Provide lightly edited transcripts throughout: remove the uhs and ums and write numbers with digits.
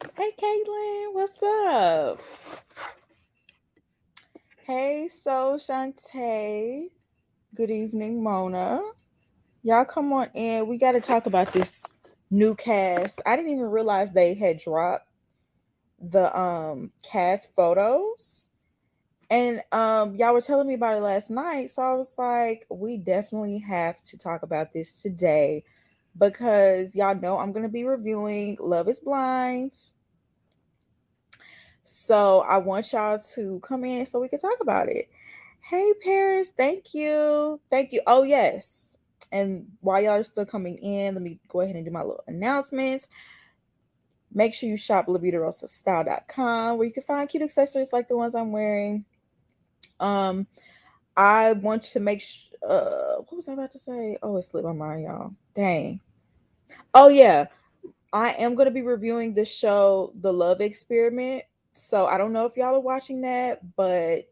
Hey, Caitlin, what's up? Hey, so Shantae. Good evening, Mona. Y'all come on in. We got to talk about this new cast. I didn't even realize they had dropped the cast photos. And y'all were telling me about it last night, so I was like, we definitely have to talk about this today because y'all know I'm going to be reviewing Love is Blind. So I want y'all to come in so we can talk about it. Hey Paris, thank you. Thank you. Oh yes. And while y'all are still coming in, let me go ahead and do my little announcements. Make sure you shop LaVitaRosaStyle.com where you can find cute accessories like the ones I'm wearing. Um, I want to make what was I about to say? Oh, it slipped my mind, y'all. Dang. Oh yeah. I am going to be reviewing the show The Love Experiment. So I don't know if y'all are watching that, but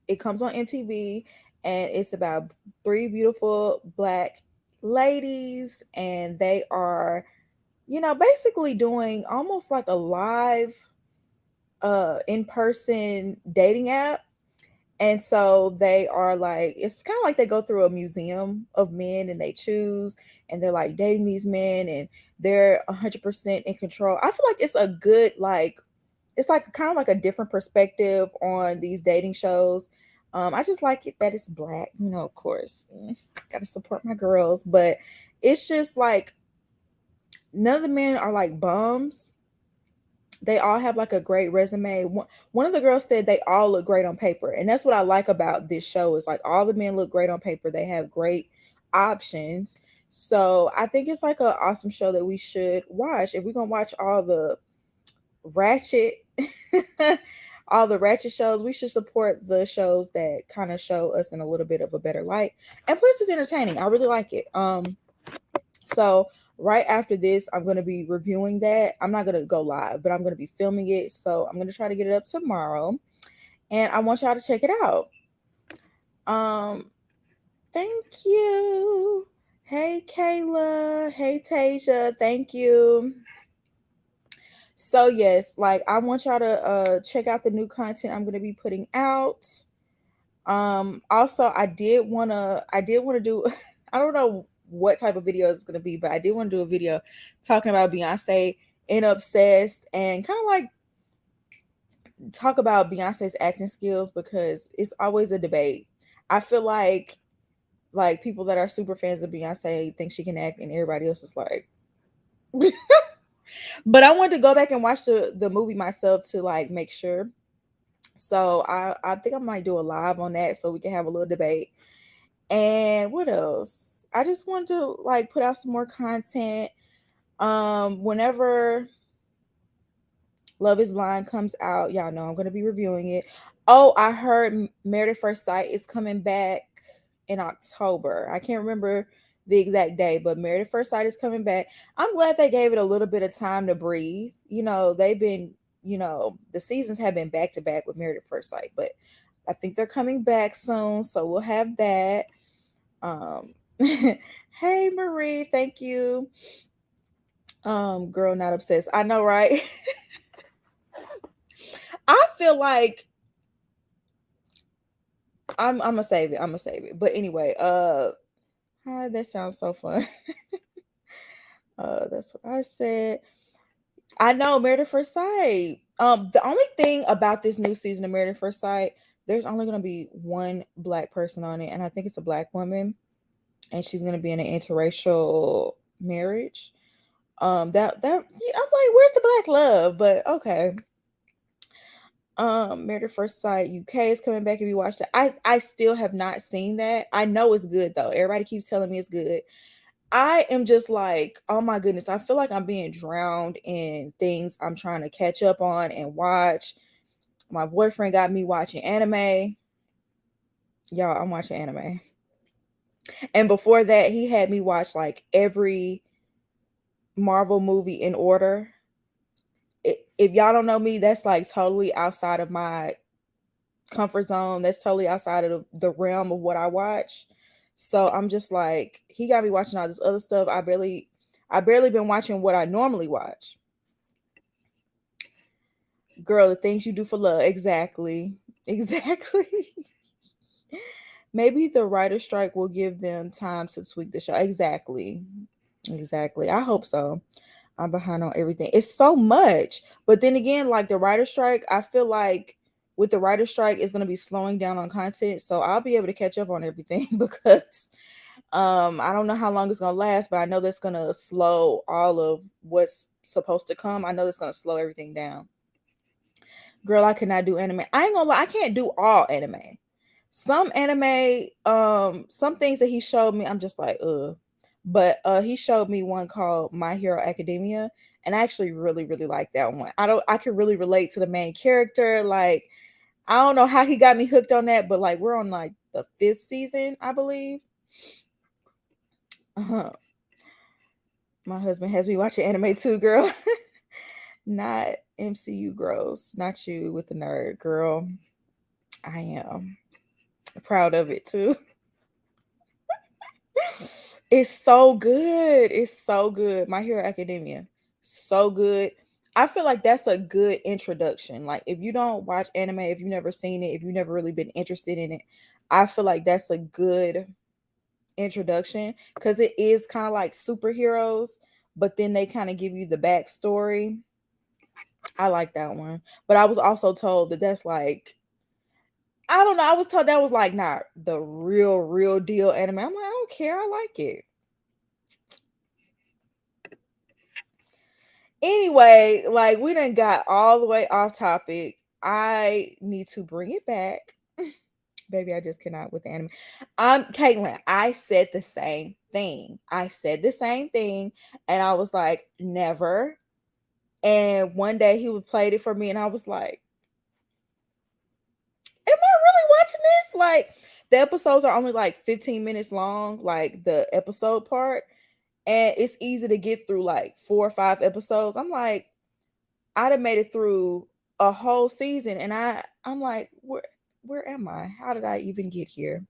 it comes on MTV and it's about three beautiful black ladies and they are, basically doing almost like a live in-person dating app. And so they are like, it's kind of like they go through a museum of men and they choose and they're like dating these men and they're 100% in control. I feel like it's a good, like, it's like kind of like a different perspective on these dating shows. I just like it that it's black, of course. Gotta support my girls, but it's just like none of the men are like bums. They all have like a great resume. One of the girls said they all look great on paper, and that's what I like about this show is like all the men look great on paper. They have great options. So I think it's like an awesome show that we should watch. If we're gonna watch ratchet all the ratchet shows, we should support the shows that kind of show us in a little bit of a better light. And plus it's entertaining. I really like it. So right after this, I'm gonna be reviewing that. I'm not gonna go live, but I'm gonna be filming it. So I'm gonna try to get it up tomorrow. And I want y'all to check it out. Um, thank you. Hey Kayla. Hey Tasia. Thank you. So yes, like I want y'all to check out the new content I'm gonna be putting out. Also I did wanna do I don't know what type of video it's gonna be, but I did want to do a video talking about Beyonce and Obsessed and kind of like talk about Beyonce's acting skills because it's always a debate. I feel like people that are super fans of Beyonce think she can act and everybody else is like but I wanted to go back and watch the movie myself to like make sure. So I think I might do a live on that so we can have a little debate. And what else? I just wanted to like put out some more content. Whenever Love is Blind comes out, y'all know I'm gonna be reviewing it. Oh, I heard Married at First Sight is coming back in October. I can't remember the exact day, but Married at First Sight is coming back. I'm glad they gave it a little bit of time to breathe. They've been, the seasons have been back to back with Married at First Sight, but I think they're coming back soon, so we'll have that. Hey Marie, thank you. Girl, not obsessed. I know, right? I feel like I'm gonna save it. I'm gonna save it. But anyway, that sounds so fun. That's what I said. I know Married at First Sight. The only thing about this new season of Married at First Sight, there's only gonna be one black person on it, and I think it's a black woman, and she's gonna be in an interracial marriage. That yeah, I'm like, where's the black love? But okay. Married at First Sight UK is coming back. If you watched it, I still have not seen that. I know it's good though. Everybody keeps telling me it's good. I am just like, oh my goodness, I feel like I'm being drowned in things I'm trying to catch up on and watch. My boyfriend got me watching anime. Y'all, I'm watching anime. And before that, he had me watch like every Marvel movie in order. If y'all don't know me, that's like totally outside of my comfort zone. That's totally outside of the realm of what I watch. So I'm just like, he got me watching all this other stuff. I barely been watching what I normally watch. Girl, the things you do for love. Exactly. Exactly. Maybe the writer strike will give them time to tweak the show. Exactly. Exactly. I hope so. I'm behind on everything. It's so much. But then again, like the writer strike, I feel like with the writer strike, it's gonna be slowing down on content. So I'll be able to catch up on everything because I don't know how long it's gonna last, but I know that's gonna slow all of what's supposed to come. I know it's gonna slow everything down. Girl, I cannot do anime. I ain't gonna lie, I can't do all anime. Some anime, some things that he showed me, I'm just like, ugh. But he showed me one called My Hero Academia, and I actually really, really like that one. I can really relate to the main character. Like, I don't know how he got me hooked on that, but like we're on like the 5th season, I believe. Uh-huh. My husband has me watching anime too, girl. Not MCU gross. Not you with the nerd, girl. I am proud of it too. It's so good. It's so good. My Hero Academia. So good. I feel like that's a good introduction. Like if you don't watch anime, if you've never seen it, if you've never really been interested in it, I feel like that's a good introduction because it is kind of like superheroes, but then they kind of give you the backstory. I like that one. But I was also told that that's like, I don't know. I was told that was like not the real deal anime. I'm like, I don't care. I like it. Anyway, like we done got all the way off topic. I need to bring it back. Baby, I just cannot with the anime. Caitlin, I said the same thing. I said the same thing, and I was like, never. And one day he would played it for me, and I was like, am I really watching this? Like, the episodes are only like 15 minutes long, like the episode part, and it's easy to get through like 4 or 5 episodes. I'm like, I'd have made it through a whole season, and I'm like, where am I? How did I even get here?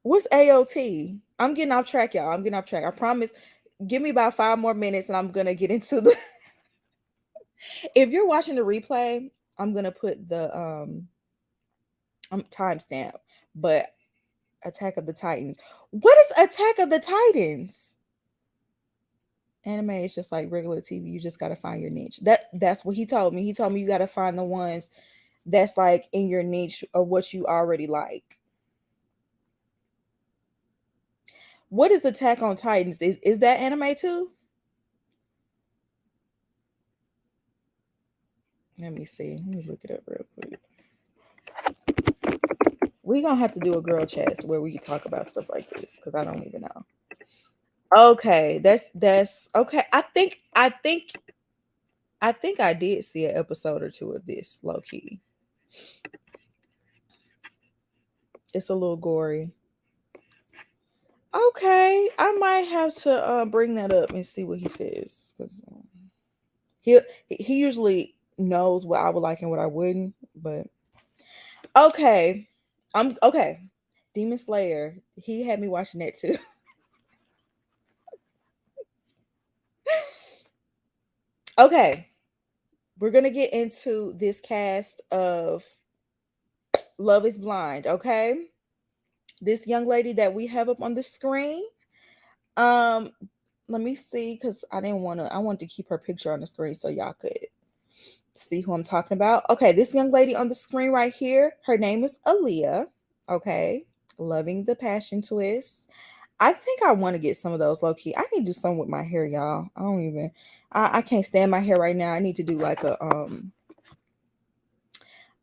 What's AOT? I'm getting off track, y'all. I'm getting off track. I promise. Give me about 5 more minutes, and I'm gonna get into the. If you're watching the replay, I'm gonna put the timestamp. But Attack of the Titans. What is Attack of the Titans? Anime is just like regular TV. You just gotta find your niche. That's what he told me. He told me you gotta find the ones that's like in your niche of what you already like. What is Attack on Titans? Is that anime too? Let me see. Let me look it up real quick. We're gonna have to do a girl chat where we can talk about stuff like this because I don't even know. Okay, that's okay. I think I did see an episode or two of this, low key. It's a little gory. Okay, I might have to bring that up and see what he says because he usually knows what I would like and what I wouldn't. But okay, I'm okay. Demon Slayer. He had me watching that too. Okay, we're gonna get into this cast of Love is Blind. Okay, this young lady that we have up on the screen. Um, let me see because I wanted to keep her picture on the screen so y'all could see who I'm talking about. Okay, this young lady on the screen right here, her name is Aaliyah. Okay, loving the passion twist. I think I want to get some of those low key. I need to do something with my hair, y'all. I can't stand my hair right now. I need to do like a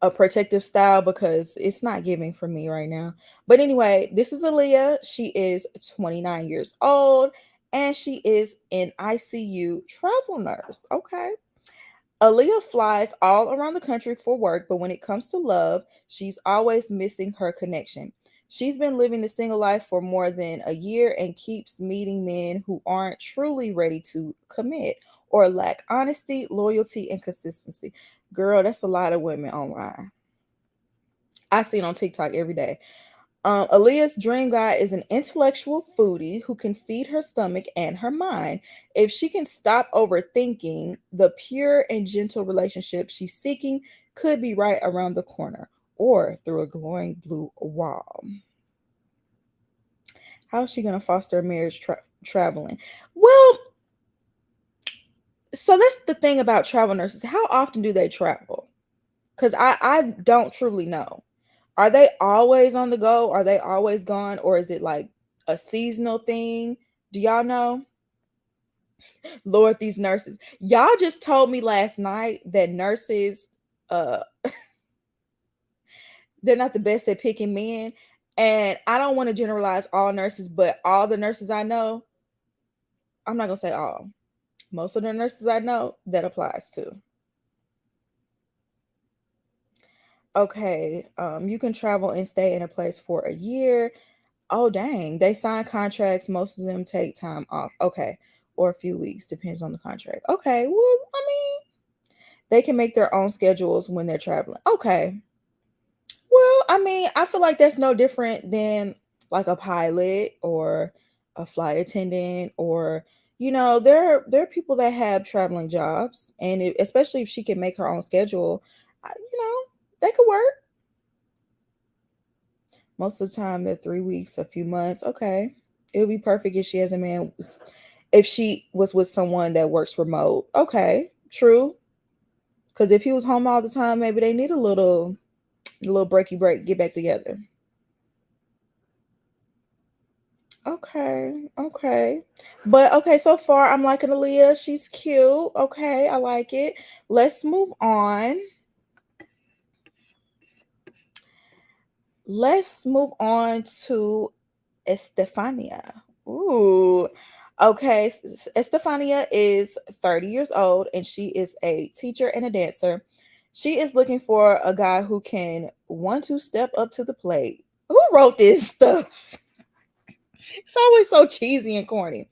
protective style because it's not giving for me right now. But anyway, this is Aaliyah. She is 29 years old and she is an ICU travel nurse. Okay. Aaliyah flies all around the country for work, but when it comes to love, she's always missing her connection. She's been living the single life for more than a year and keeps meeting men who aren't truly ready to commit or lack honesty, loyalty, and consistency. Girl, that's a lot of women online. I see it on TikTok every day. Aaliyah's dream guy is an intellectual foodie who can feed her stomach and her mind. If she can stop overthinking, the pure and gentle relationship she's seeking could be right around the corner or through a glowing blue wall. How is she going to foster a marriage traveling? Well, so that's the thing about travel nurses. How often do they travel? Because I don't truly know. Are they always on the go? Are they always gone? Or is it like a seasonal thing? Do y'all know? Lord, these nurses. Y'all just told me last night that nurses, uh, they're not the best at picking men. And I don't want to generalize all nurses, but all the nurses I know, I'm not gonna say all. Most of the nurses I know, that applies to. Okay, you can travel and stay in a place for a year. Oh, dang. They sign contracts. Most of them take time off. Okay. Or a few weeks. Depends on the contract. Okay. Well, I mean, they can make their own schedules when they're traveling. Okay. Well, I mean, I feel like that's no different than like a pilot or a flight attendant or there are people that have traveling jobs and especially if she can make her own schedule, that could work. Most of the time, they're 3 weeks, a few months. Okay. It would be perfect if she has a man, if she was with someone that works remote. Okay. True. Because if he was home all the time, maybe they need a little breaky break, get back together. Okay. Okay. But okay, so far I'm liking Aaliyah. She's cute. Okay. I like it. Let's move on. Let's move on to Estefania. Ooh. Okay. Estefania is 30 years old and she is a teacher and a dancer. She is looking for a guy who can want to step up to the plate. Who wrote this stuff? It's always so cheesy and corny.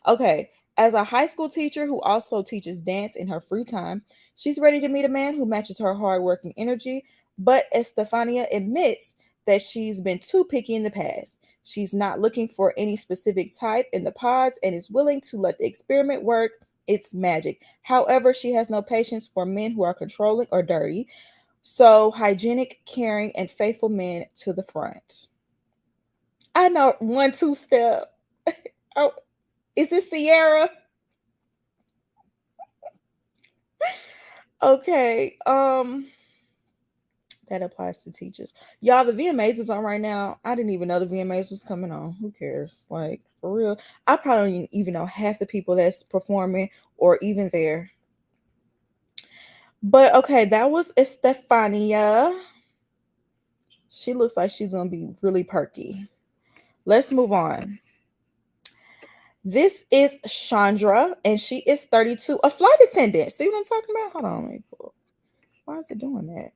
Okay. As a high school teacher who also teaches dance in her free time, she's ready to meet a man who matches her hardworking energy. But Estefania admits that she's been too picky in the past. She's not looking for any specific type in the pods and is willing to let the experiment work. It's magic. However, she has no patience for men who are controlling or dirty. So, hygienic, caring, and faithful men to the front. I know 1 2 step. Oh, is this Sierra? Okay. That applies to teachers. Y'all, the VMAs is on right now. I didn't even know the VMAs was coming on. Who cares? Like, for real. I probably don't even know half the people that's performing or even there. But okay, that was Estefania. She looks like she's gonna be really perky. Let's move on. This is Chandra, and she is 32, a flight attendant. See what I'm talking about? Hold on, let me pull. Why is it doing that?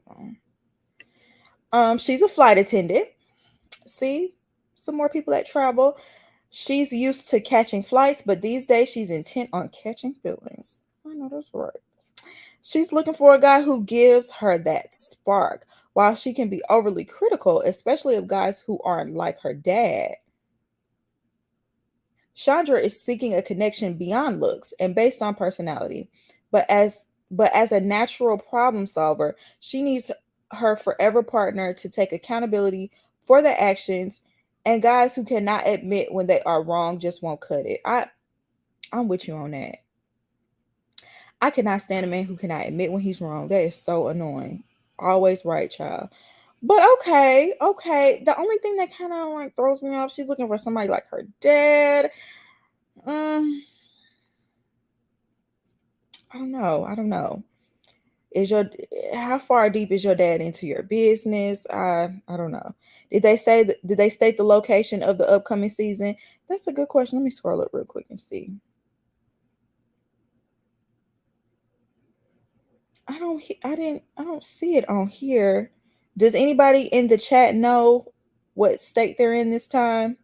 Hold on. She's a flight attendant. See, some more people that travel. She's used to catching flights, but these days she's intent on catching feelings. I know that's right. She's looking for a guy who gives her that spark. While she can be overly critical, especially of guys who aren't like her dad, Chandra is seeking a connection beyond looks and based on personality. But as a natural problem solver, she needs her forever partner to take accountability for their actions, and guys who cannot admit when they are wrong just won't cut it. I'm with you on that. I cannot stand a man who cannot admit when he's wrong. That is so annoying. Always right, child. But okay, okay. The only thing that kind of like throws me off, she's looking for somebody like her dad. I don't know. I don't know. Is your How far deep is your dad into your business? I don't know. Did they state the location of the upcoming season? That's a good question. Let me scroll up real quick and see. I don't see it on here. Does anybody in the chat know what state they're in this time?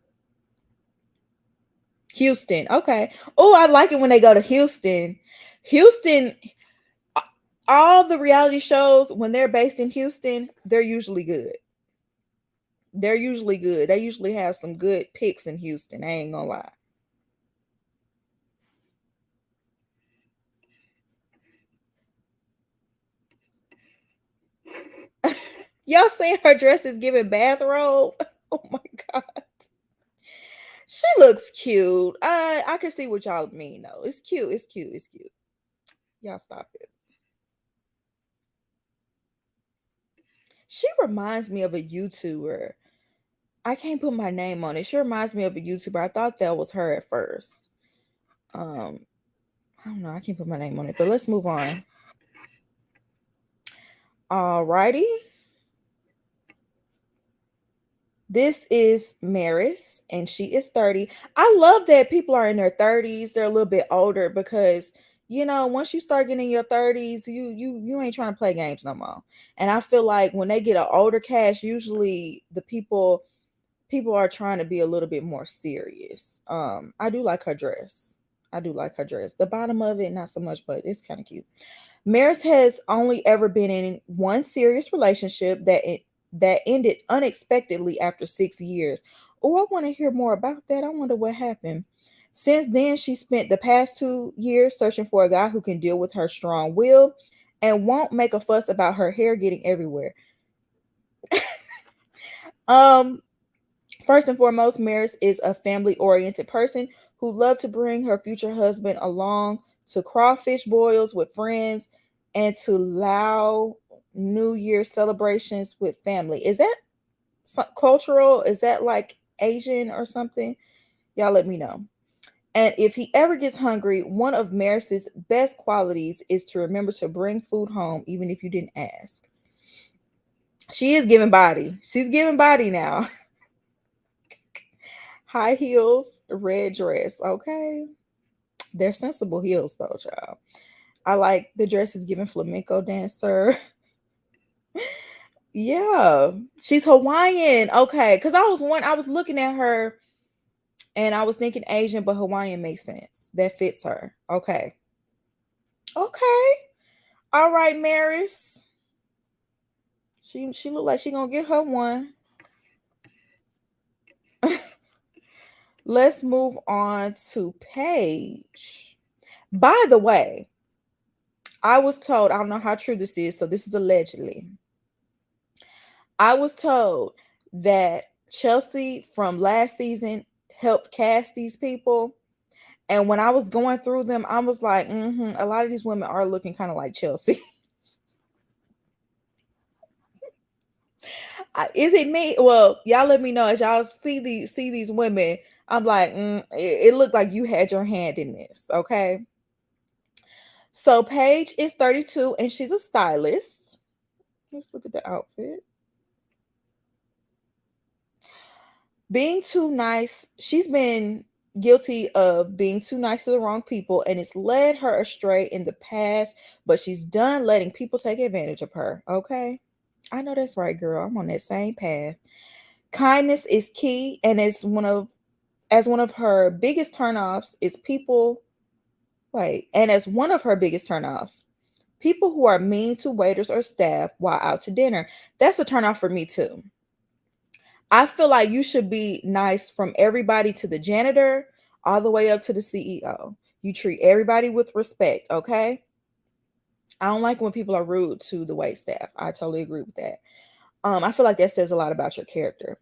Houston. Okay. Oh, I like it when they go to Houston. Houston, all the reality shows, when they're based in Houston, they're usually good. They're usually good. They usually have some good picks in Houston. I ain't gonna lie. Y'all seen her dress is giving bathrobe? Oh my god. She looks cute. I can see what y'all mean though. It's cute. It's cute. It's cute. Y'all stop it. She reminds me of a YouTuber. I can't put my name on it. She reminds me of a YouTuber. I thought that was her at first. Um, I don't know. I can't put my name on it, but let's move on. Alrighty. This is Maris, and she is 30. I love that people are in their 30s. They're a little bit older because once you start getting in your 30s, you ain't trying to play games no more. And I feel like when they get an older cast, usually the people are trying to be a little bit more serious. I do like her dress. I do like her dress. The bottom of it, not so much, but it's kind of cute. Maris has only ever been in one serious relationship that ended unexpectedly after 6 years. Oh, I want to hear more about that. I wonder what happened. Since then, she spent the past 2 years searching for a guy who can deal with her strong will and won't make a fuss about her hair getting everywhere. um, First and foremost, Maris is a family-oriented person who loved to bring her future husband along to crawfish boils with friends and to loud New Year celebrations with family. Is that cultural? Is that like Asian or something? Y'all let me know. And if he ever gets hungry, one of Maris's best qualities is to remember to bring food home, even if you didn't ask. She is giving body. She's giving body now. High heels, red dress. Okay. They're sensible heels though, child. I like the dress is giving flamenco dancer. Yeah. She's Hawaiian. Okay. Cause I was looking at her and I was thinking Asian, but Hawaiian makes sense. That fits her. Okay. Okay. All right, Maris. She looked like she gonna get her one. Let's move on to Paige. By the way, I was told, I don't know how true this is, so this is allegedly. I was told that Chelsea from last season helped cast these people. And when I was going through them, I was like, a lot of these women are looking kind of like Chelsea. Is it me? Well, y'all let me know as y'all see these women. I'm like, it looked like you had your hand in this. Okay. So Paige is 32 and she's a stylist. Let's look at the outfit. Being too nice, she's been guilty of being too nice to the wrong people and it's led her astray in the past, but she's done letting people take advantage of her. Okay. I know that's right, girl. I'm on that same path. Kindness is key, and as one of her biggest turnoffs is people. Wait, and as one of her biggest turnoffs, people who are mean to waiters or staff while out to dinner. That's a turnoff for me too. I feel like you should be nice from everybody to the janitor all the way up to the CEO. You treat everybody with respect, okay? I don't like when people are rude to the wait staff. I totally agree with that. I feel like that says a lot about your character.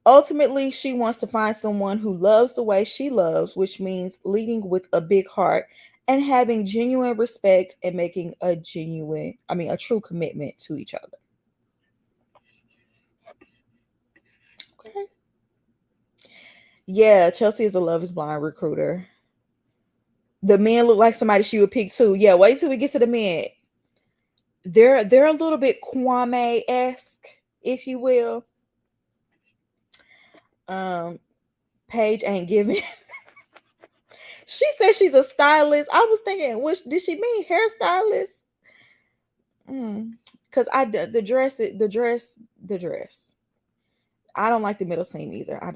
Ultimately, she wants to find someone who loves the way she loves, which means leading with a big heart and having genuine respect and making a true commitment to each other. Okay. Yeah, Chelsea is a Love is Blind recruiter. The men look like somebody she would pick too. Yeah, wait till we get to the men. They're a little bit Kwame-esque, if you will. Paige ain't giving. She said she's a stylist. I was thinking, which did she mean hairstylist? Because the dress. I don't like the middle seam either. I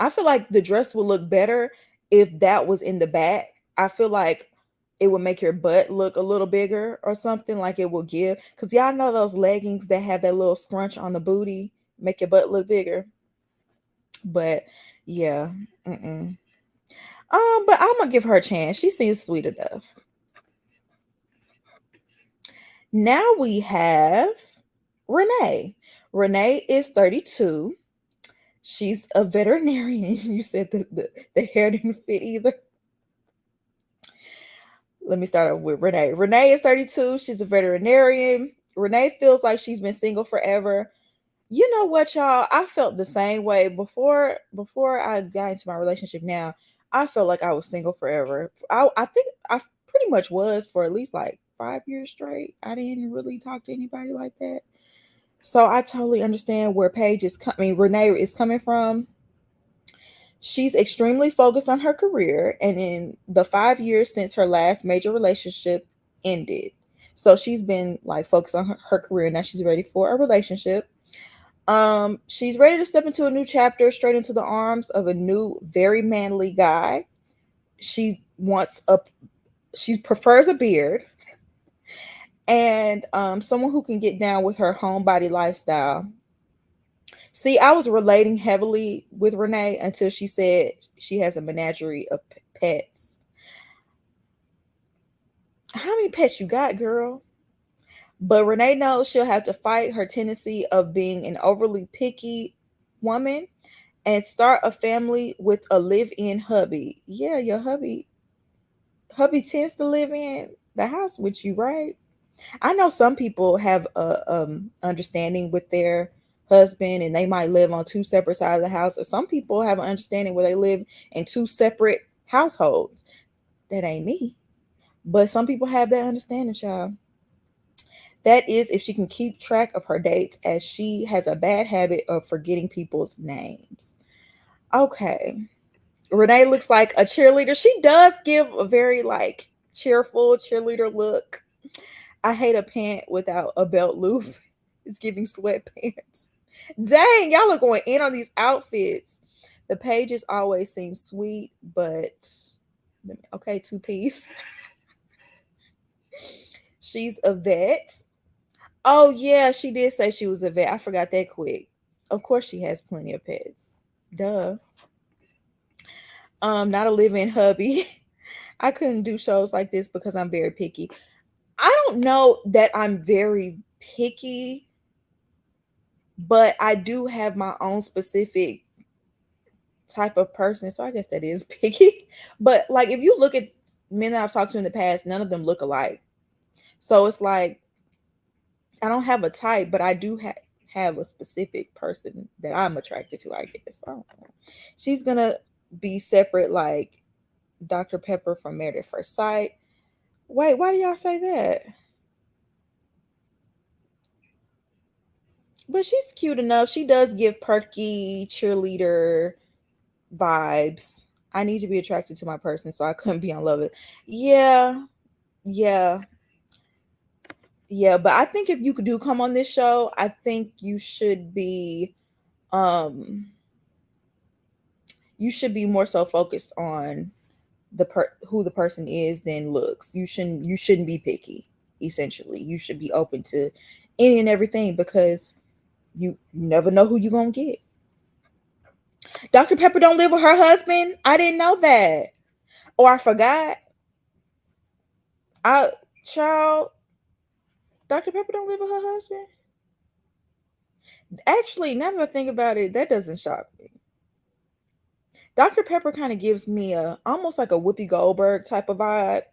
feel like the dress would look better if that was in the back. I feel like it will make your butt look a little bigger or something, like it will give. Because y'all know those leggings that have that little scrunch on the booty make your butt look bigger. But yeah, but I'm gonna give her a chance. She seems sweet enough. Now we have Renee. Renee is 32. She's a veterinarian. You said the hair didn't fit either. Let me start with Renee. Renee is 32. She's a veterinarian. Renee feels like she's been single forever. You know what, y'all? I felt the same way before I got into my relationship. Now, I felt like I was single forever. I think I pretty much was for at least like 5 years straight. I didn't really talk to anybody like that. So I totally understand where Renee is coming from. She's extremely focused on her career, and in the 5 years since her last major relationship ended, so she's been like focused on her career. Now she's ready for a relationship. She's ready to step into a new chapter, straight into the arms of a new, very manly guy. She prefers a beard, and someone who can get down with her homebody lifestyle. See, I was relating heavily with Renee until she said she has a menagerie of pets. How many pets you got, girl? But Renee knows she'll have to fight her tendency of being an overly picky woman and start a family with a live-in hubby. Yeah, your hubby tends to live in the house with you, right? I know some people have a understanding with their husband and they might live on two separate sides of the house, or some people have an understanding where they live in two separate households. That ain't me. But some people have that understanding, child. That is if she can keep track of her dates, as she has a bad habit of forgetting people's names. Okay. Renee looks like a cheerleader. She does give a very like cheerful cheerleader look. I hate a pant without a belt loop. It's giving sweatpants. Dang, y'all are going in on these outfits. The pages always seem sweet, but okay, two-piece. She's a vet. Oh yeah, she did say she was a vet. I forgot that quick. Of course she has plenty of pets. Duh. Not a live-in hubby. I couldn't do shows like this because I'm very picky. I don't know that I'm very picky, but I do have my own specific type of person. So I guess that is picky. But like if you look at men that I've talked to in the past, none of them look alike. So it's like I don't have a type, but I do have a specific person that I'm attracted to, I guess. I don't know. She's gonna be separate like Dr. Pepper from Married at First Sight. Wait, why do y'all say that? But she's cute enough. She does give perky cheerleader vibes. I need to be attracted to my person, so I couldn't be on Love It. Yeah, yeah, yeah. But I think if you do come on this show, I think um you should be more so focused on who the person is than looks. You shouldn't be picky. Essentially, you should be open to any and everything because you never know who you're gonna get. Dr. Pepper don't live with her husband. I didn't know that. Or I forgot. I Child, Dr. Pepper don't live with her husband. Actually, now that I think about it, that doesn't shock me. Dr. Pepper kind of gives me a almost like a Whoopi Goldberg type of vibe.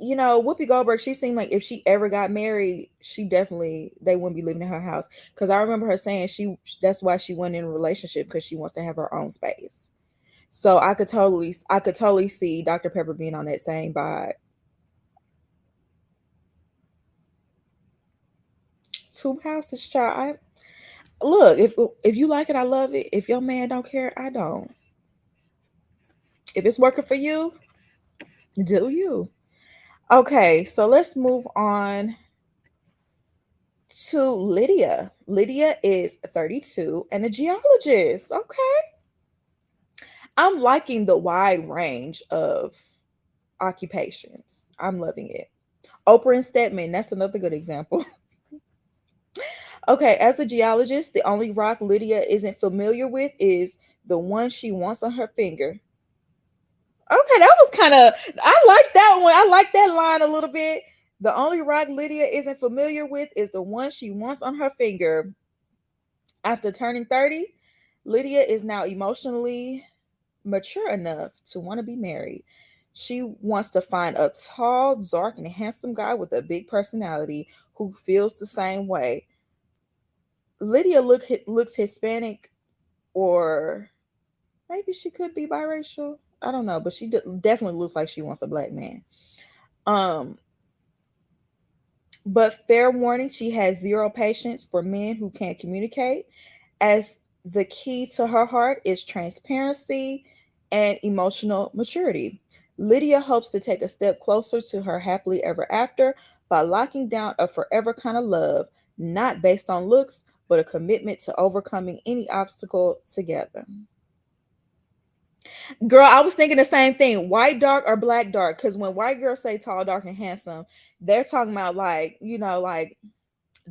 Whoopi Goldberg, she seemed like if she ever got married, they wouldn't be living in her house. Because I remember her saying that's why she went in a relationship, because she wants to have her own space. So I could totally see Dr. Pepper being on that same vibe. Two houses, child. Look, if you like it, I love it. If your man don't care, I don't. If it's working for you, do you. Okay, so let's move on to Lydia. Lydia is 32 and a geologist. Okay. I'm liking the wide range of occupations. I'm loving it. Oprah and Stedman, that's another good example. Okay, as a geologist, the only rock Lydia isn't familiar with is the one she wants on her finger. Okay, that was kind of, I like that one. I like that line a little bit. The only rock Lydia isn't familiar with is the one she wants on her finger. After turning 30, Lydia is now emotionally mature enough to want to be married. She wants to find a tall, dark, and handsome guy with a big personality who feels the same way. Lydia looks Hispanic, or maybe she could be biracial. I don't know, but she definitely looks like she wants a black man. Um, but fair warning, she has zero patience for men who can't communicate, as the key to her heart is transparency and emotional maturity. Lydia hopes to take a step closer to her happily ever after by locking down a forever kind of love, not based on looks, but a commitment to overcoming any obstacle together. Girl, I was thinking the same thing. White dark or black dark? Because when white girls say tall, dark, and handsome, they're talking about like, like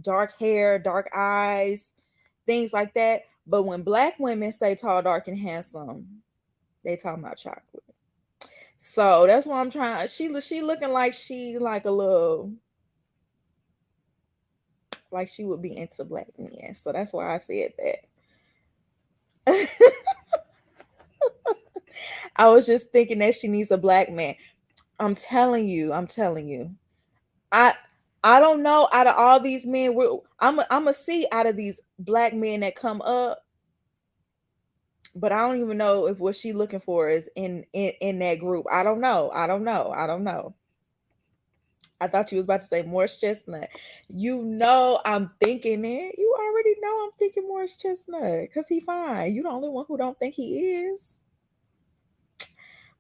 dark hair, dark eyes, things like that. But when black women say tall, dark, and handsome, they talking about chocolate. So that's why I'm trying. She looking like she like a little, like she would be into black men. So that's why I said that. I was just thinking that she needs a black man. I'm telling you, I'm telling you. I I don't know, out of all these men, I'm a see out of these black men that come up, but I don't even know if what she looking for is in that group. I don't know. I don't know. I don't know. I thought you was about to say Morris Chestnut. You know I'm thinking it. You already know I'm thinking Morris Chestnut because he fine. You the only one who don't think he is.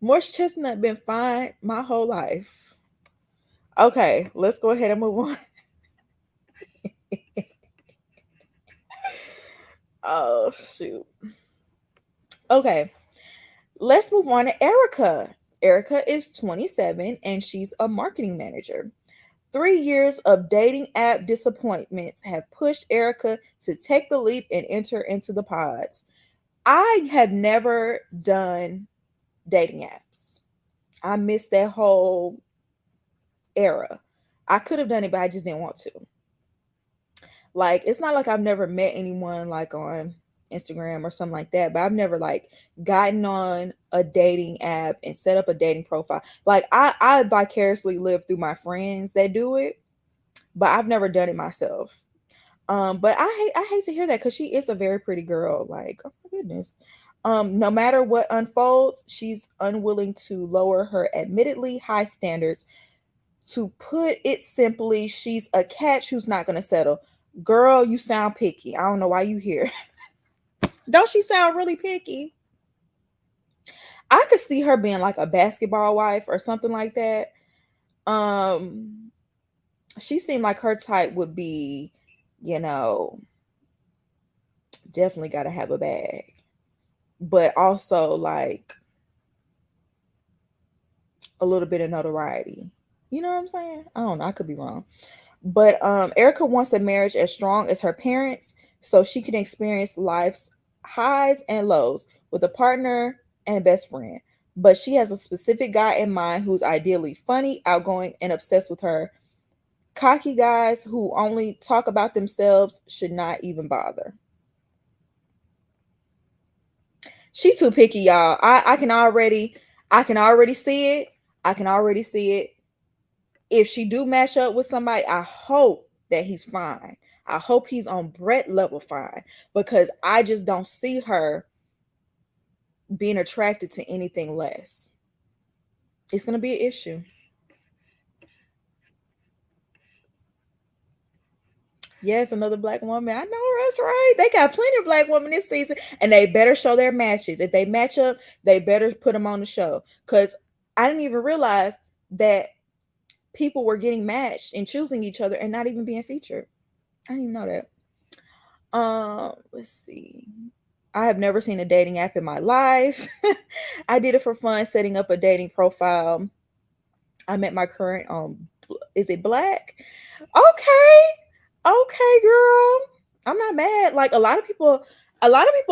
Morris Chestnut been fine my whole life. Okay, let's go ahead and move on. Oh shoot. Okay, let's move on to Erica. Erica is 27 and she's a marketing manager. 3 years of dating app disappointments have pushed Erica to take the leap and enter into the pods. I have never done dating apps. I missed that whole era. I could have done it, but I just didn't want to. Like, it's not like I've never met anyone like on Instagram or something like that, but I've never like gotten on a dating app and set up a dating profile. Like I vicariously live through my friends that do it, but I've never done it myself. But I hate to hear that because she is a very pretty girl. Like, oh my goodness. No matter what unfolds, she's unwilling to lower her admittedly high standards. To put it simply, she's a catch who's not gonna settle. Girl, you sound picky. I don't know why you here. Don't she sound really picky? I could see her being like a basketball wife or something like that. Um, she seemed like her type would be, you know, definitely got to have a bag, but also like a little bit of notoriety. You know what I'm saying? I don't know. I could be wrong. But Erica wants a marriage as strong as her parents so she can experience life's highs and lows with a partner and a best friend. But she has a specific guy in mind who's ideally funny, outgoing, and obsessed with her. Cocky guys who only talk about themselves should not even bother. She too picky, y'all. I can already see it. I can already see it. If she do match up with somebody, I hope that he's fine. I hope he's on Brett level fine because I just don't see her being attracted to anything less. It's gonna be an issue. Yes, another black woman. I know that's right. They got plenty of black women this season, and they better show their matches. If they match up, they better put them on the show. Cause I didn't even realize that people were getting matched and choosing each other and not even being featured. I didn't even know that. Let's see. I have never seen a dating app in my life. I did it for fun, setting up a dating profile. I met my current is it Black? Okay. Okay, girl. I'm not mad. Like a lot of people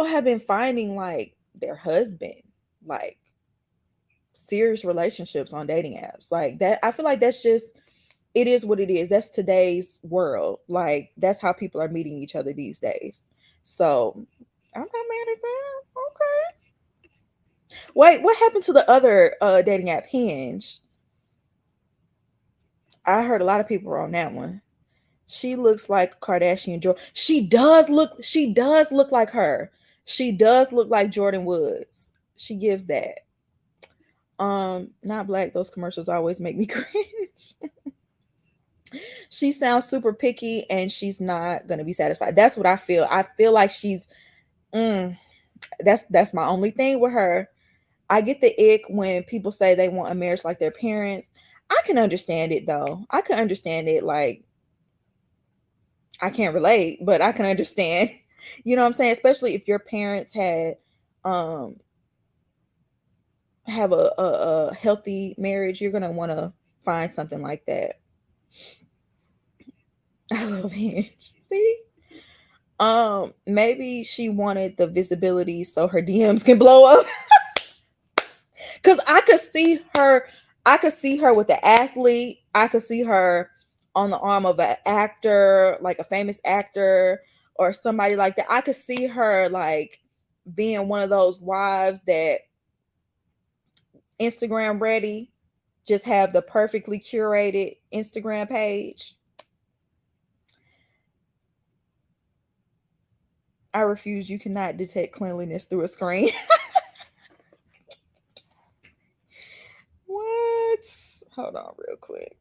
have been finding like their husband, like serious relationships on dating apps. Like that I feel like that's just it is what it is. That's today's world. Like that's how people are meeting each other these days. So I'm not mad at that. Okay. Wait, what happened to the other dating app Hinge? I heard a lot of people were on that one. She looks like Kardashian Jordan. She does look like her. She does look like Jordan Woods. She gives that. Not Black. Those commercials always make me cringe. She sounds super picky and she's not gonna be satisfied. That's what I feel. I feel like she's mm, that's my only thing with her. I get the ick when people say they want a marriage like their parents. I can understand it though. I can understand it. Like I can't relate, but I can understand. You know what I'm saying? Especially if your parents had um have a healthy marriage, you're gonna want to find something like that. I love Hinge. See? Maybe she wanted the visibility so her DMs can blow up. Cause I could see her with the athlete. I could see her on the arm of an actor, like a famous actor or somebody like that. I could see her like being one of those wives that Instagram ready, just have the perfectly curated Instagram page. I refuse. You cannot detect cleanliness through a screen. What? Hold on, real quick.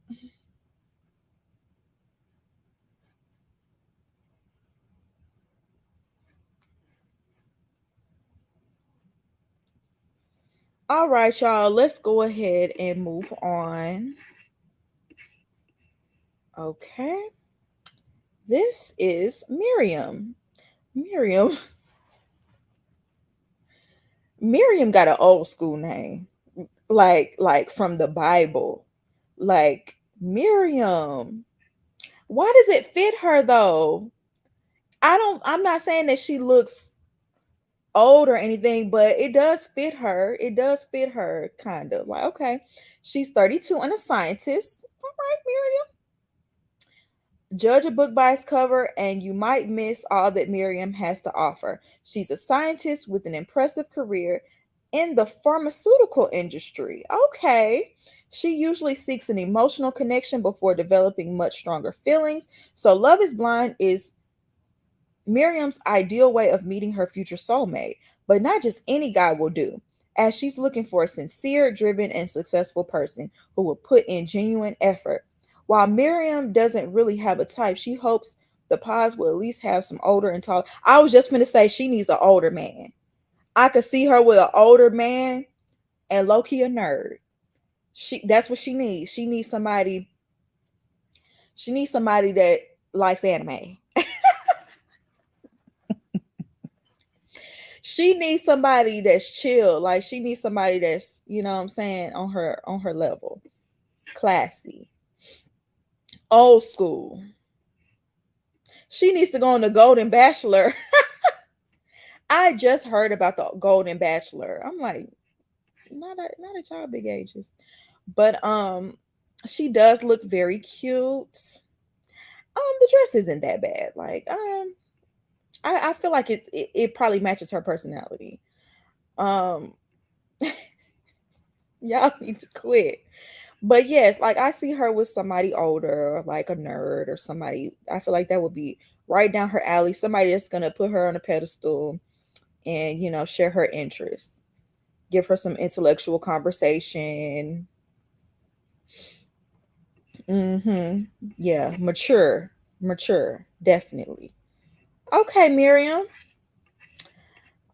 All right, y'all. Let's go ahead and move on. Okay. This is Miriam. Miriam. Miriam got an old school name. Like from the Bible. Like Miriam. Why does it fit her though? I'm not saying that she looks old or anything, but it does fit her. It does fit her kind of. Like, okay. She's 32 and a scientist. All right, Miriam. Judge a book by its cover, and you might miss all that Miriam has to offer. She's a scientist with an impressive career in the pharmaceutical industry. Okay. She usually seeks an emotional connection before developing much stronger feelings. So, Love is Blind is Miriam's ideal way of meeting her future soulmate, but not just any guy will do, as she's looking for a sincere, driven, and successful person who will put in genuine effort. While Miriam doesn't really have a type, she hopes the pods will at least have some older and tall. I was just gonna say she needs an older man. I could see her with an older man and low key a nerd. That's what she needs. She needs somebody that likes anime. She needs somebody that's chill. Like she needs somebody that's, you know what I'm saying, on her level. Classy. Old school. She needs to go on the Golden Bachelor. I just heard about the Golden Bachelor. I'm like, not at y'all big ages. But she does look very cute. The dress isn't that bad. Like, I feel like it probably matches her personality. Um Y'all need to quit. But yes, like I see her with somebody older, like a nerd or somebody. I feel like that would be right down her alley. Somebody that's gonna put her on a pedestal and share her interests, give her some intellectual conversation. Yeah, mature, definitely. Okay, Miriam.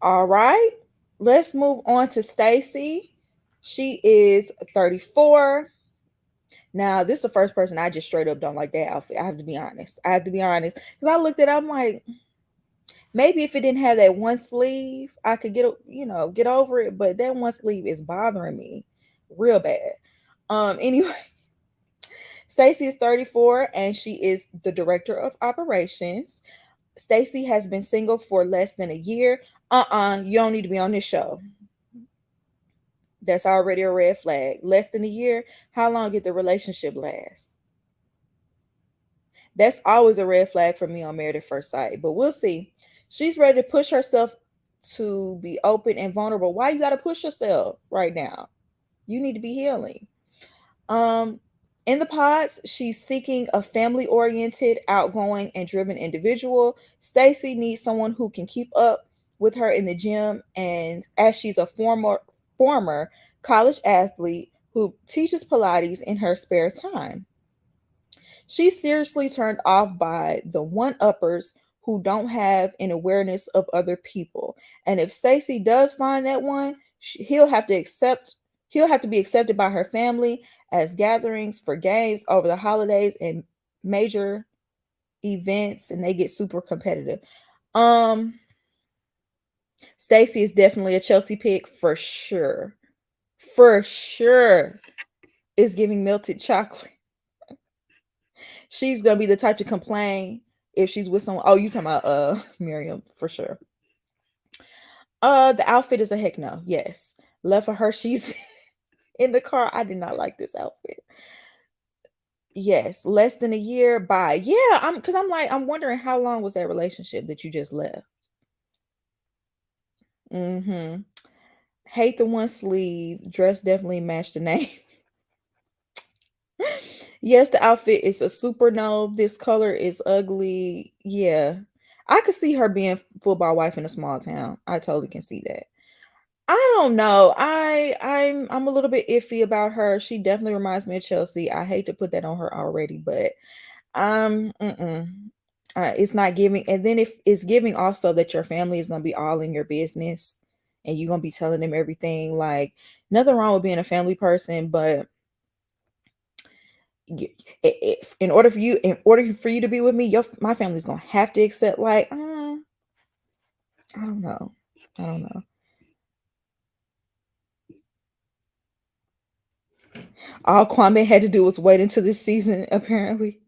All right, let's move on to Stacy. She is 34. Now, this is the first person I just straight up don't like that outfit. I have to be honest. Because I looked at it, I'm like, maybe if it didn't have that one sleeve, I could get over it. But that one sleeve is bothering me real bad. Anyway, Stacy is 34 and she is the director of operations. Stacy has been single for less than a year. You don't need to be on this show. That's already a red flag. Less than a year. How long did the relationship last? That's always a red flag for me on Married at First Sight, but we'll see. She's ready to push herself to be open and vulnerable. Why you got to push yourself right now? You need to be healing. Um, in the pods, she's seeking a family-oriented, outgoing, and driven individual. Stacy needs someone who can keep up with her in the gym, and as she's a former college athlete who teaches Pilates in her spare time. She's seriously turned off by the one-uppers who don't have an awareness of other people. And if Stacy does find that one, he'll have to be accepted by her family as gatherings for games over the holidays and major events, and they get super competitive. Stacy is definitely a Chelsea pick for sure. For sure. Is giving melted chocolate. She's gonna be the type to complain if she's with someone. Oh, you talking about Miriam for sure. The outfit is a heck no. Yes. Left for her. She's in the car. I did not like this outfit. Yes, less than a year. Bye. Yeah, I'm wondering how long was that relationship that you just left. Mm-hmm. Hate the one sleeve. Dress definitely matched the name. Yes, the outfit is a super no. This color is ugly. Yeah. I could see her being football wife in a small town. I totally can see that. I don't know. I'm a little bit iffy about her. She definitely reminds me of Chelsea. I hate to put that on her already, but mm-mm. It's not giving. And then if it's giving also that your family is gonna be all in your business and you're gonna be telling them everything. Like nothing wrong with being a family person, but if in order for you to be with me, my family's gonna have to accept like I don't know. I don't know. All Kwame had to do was wait until this season, apparently.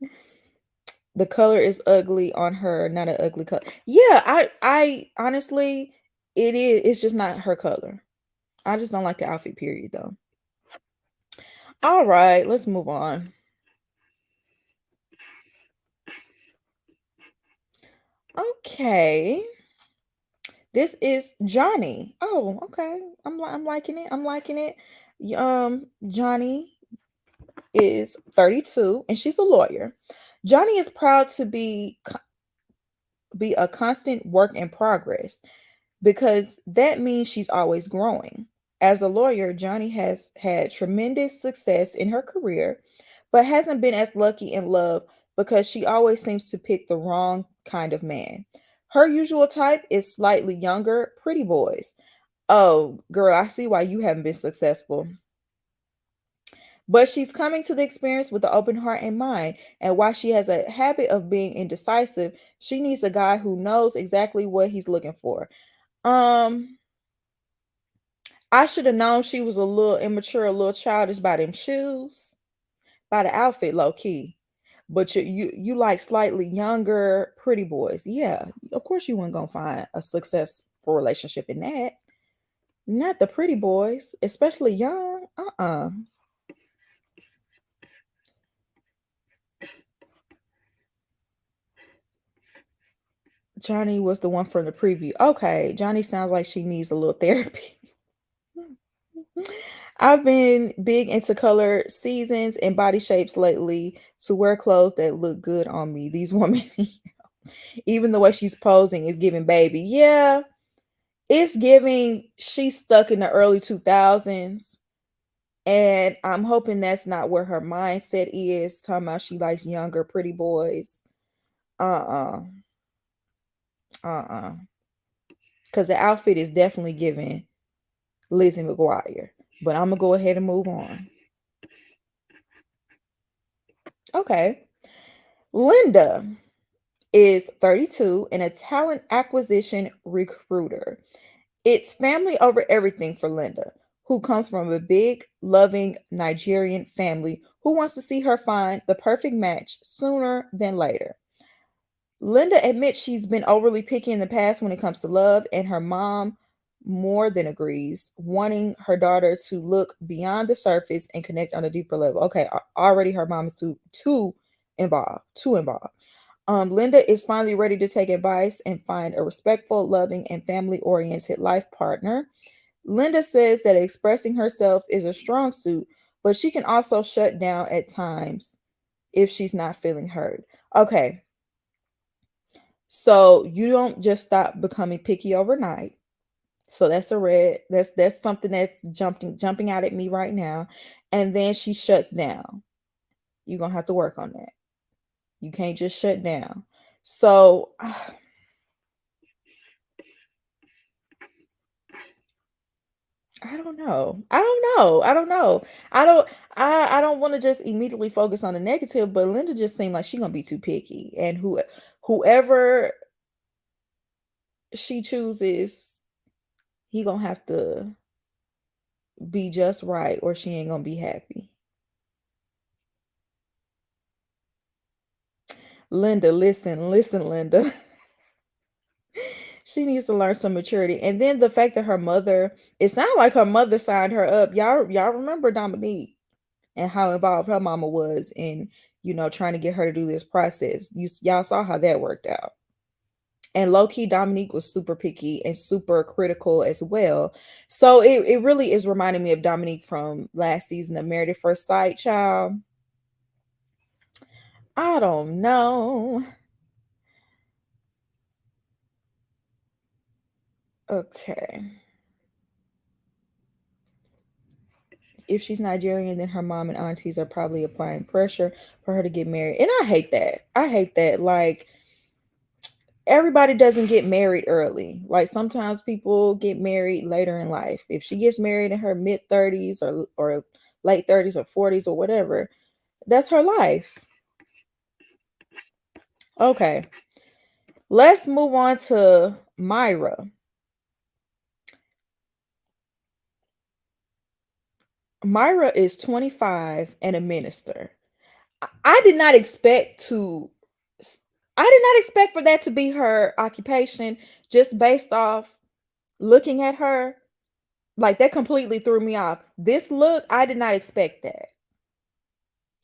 The color is ugly on her, not an ugly color. Yeah, I honestly, it's just not her color. I just don't like the outfit, period, though. All right, let's move on. Okay. This is Johnny. Oh, okay. I'm liking it. I'm liking it. Johnny is 32 and she's a lawyer. Johnny is proud to be a constant work in progress because that means she's always growing. As a lawyer, Johnny has had tremendous success in her career, but hasn't been as lucky in love because she always seems to pick the wrong kind of man. Her usual type is slightly younger, pretty boys. Oh, girl, I see why you haven't been successful. But she's coming to the experience with an open heart and mind. And while she has a habit of being indecisive, she needs a guy who knows exactly what he's looking for. Um, I should have known she was a little immature, a little childish by them shoes, by the outfit, low key. But you like slightly younger, pretty boys. Yeah, of course you weren't gonna find a successful relationship in that. Not the pretty boys, especially young. Johnny was the one from the preview. Okay, Johnny sounds like she needs a little therapy. I've been big into color seasons and body shapes lately to wear clothes that look good on me. These women, even the way she's posing is giving baby. Yeah, it's giving she's stuck in the early 2000s. And I'm hoping that's not where her mindset is. Talking about she likes younger, pretty boys. Uh-uh. Uh-uh. Because the outfit is definitely giving Lizzie McGuire. But I'm gonna go ahead and move on. Okay. Linda is 32 and a talent acquisition recruiter. It's family over everything for Linda, who comes from a big, loving Nigerian family who wants to see her find the perfect match sooner than later. Linda admits she's been overly picky in the past when it comes to love, and her mom more than agrees, wanting her daughter to look beyond the surface and connect on a deeper level. Okay, already her mom is too involved. Linda is finally ready to take advice and find a respectful, loving, and family-oriented life partner. Linda says that expressing herself is a strong suit, but she can also shut down at times if she's not feeling heard. Okay, so you don't just stop becoming picky overnight. So that's a red. That's something that's jumping out at me right now. And then she shuts down. You're gonna have to work on that. You can't just shut down. So I don't know. I don't know. I don't know. I don't I don't want to just immediately focus on the negative, but Linda just seemed like she's gonna be too picky. And whoever she chooses, he gonna have to be just right or she ain't gonna be happy. Linda, listen, Linda. She needs to learn some maturity. And then the fact that her mother, it sounded like her mother signed her up. Y'all remember Dominique and how involved her mama was in, trying to get her to do this process. Y'all saw how that worked out. And low key, Dominique was super picky and super critical as well. So it really is reminding me of Dominique from last season of Married at First Sight, child. I don't know. Okay. If she's Nigerian, then her mom and aunties are probably applying pressure for her to get married. And I hate that. I hate that. Like, everybody doesn't get married early. Like, sometimes people get married later in life. If she gets married in her mid 30s or late 30s or 40s or whatever, that's her life. Okay. Let's move on to Myra. Myra is 25 and a minister. I did not expect to I did not expect for that to be her occupation just based off looking at her. Like, that completely threw me off. This look, I did not expect that.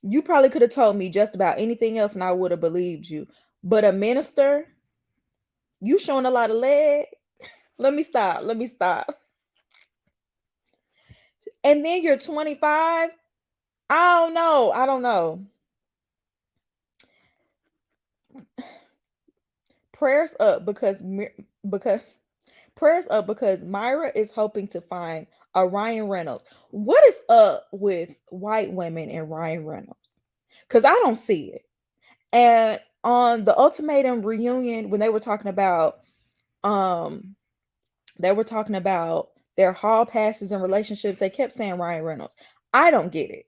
You probably could have told me just about anything else and I would have believed you. But a minister, you showing a lot of leg. Let me stop. Let me stop. And then you're 25. I don't know. I don't know. Prayers up because prayers up because Myra is hoping to find a Ryan Reynolds. What is up with white women and Ryan Reynolds? Because I don't see it. And on the Ultimatum reunion, when um they were talking about their hall passes and relationships, they kept saying Ryan Reynolds. I don't get it.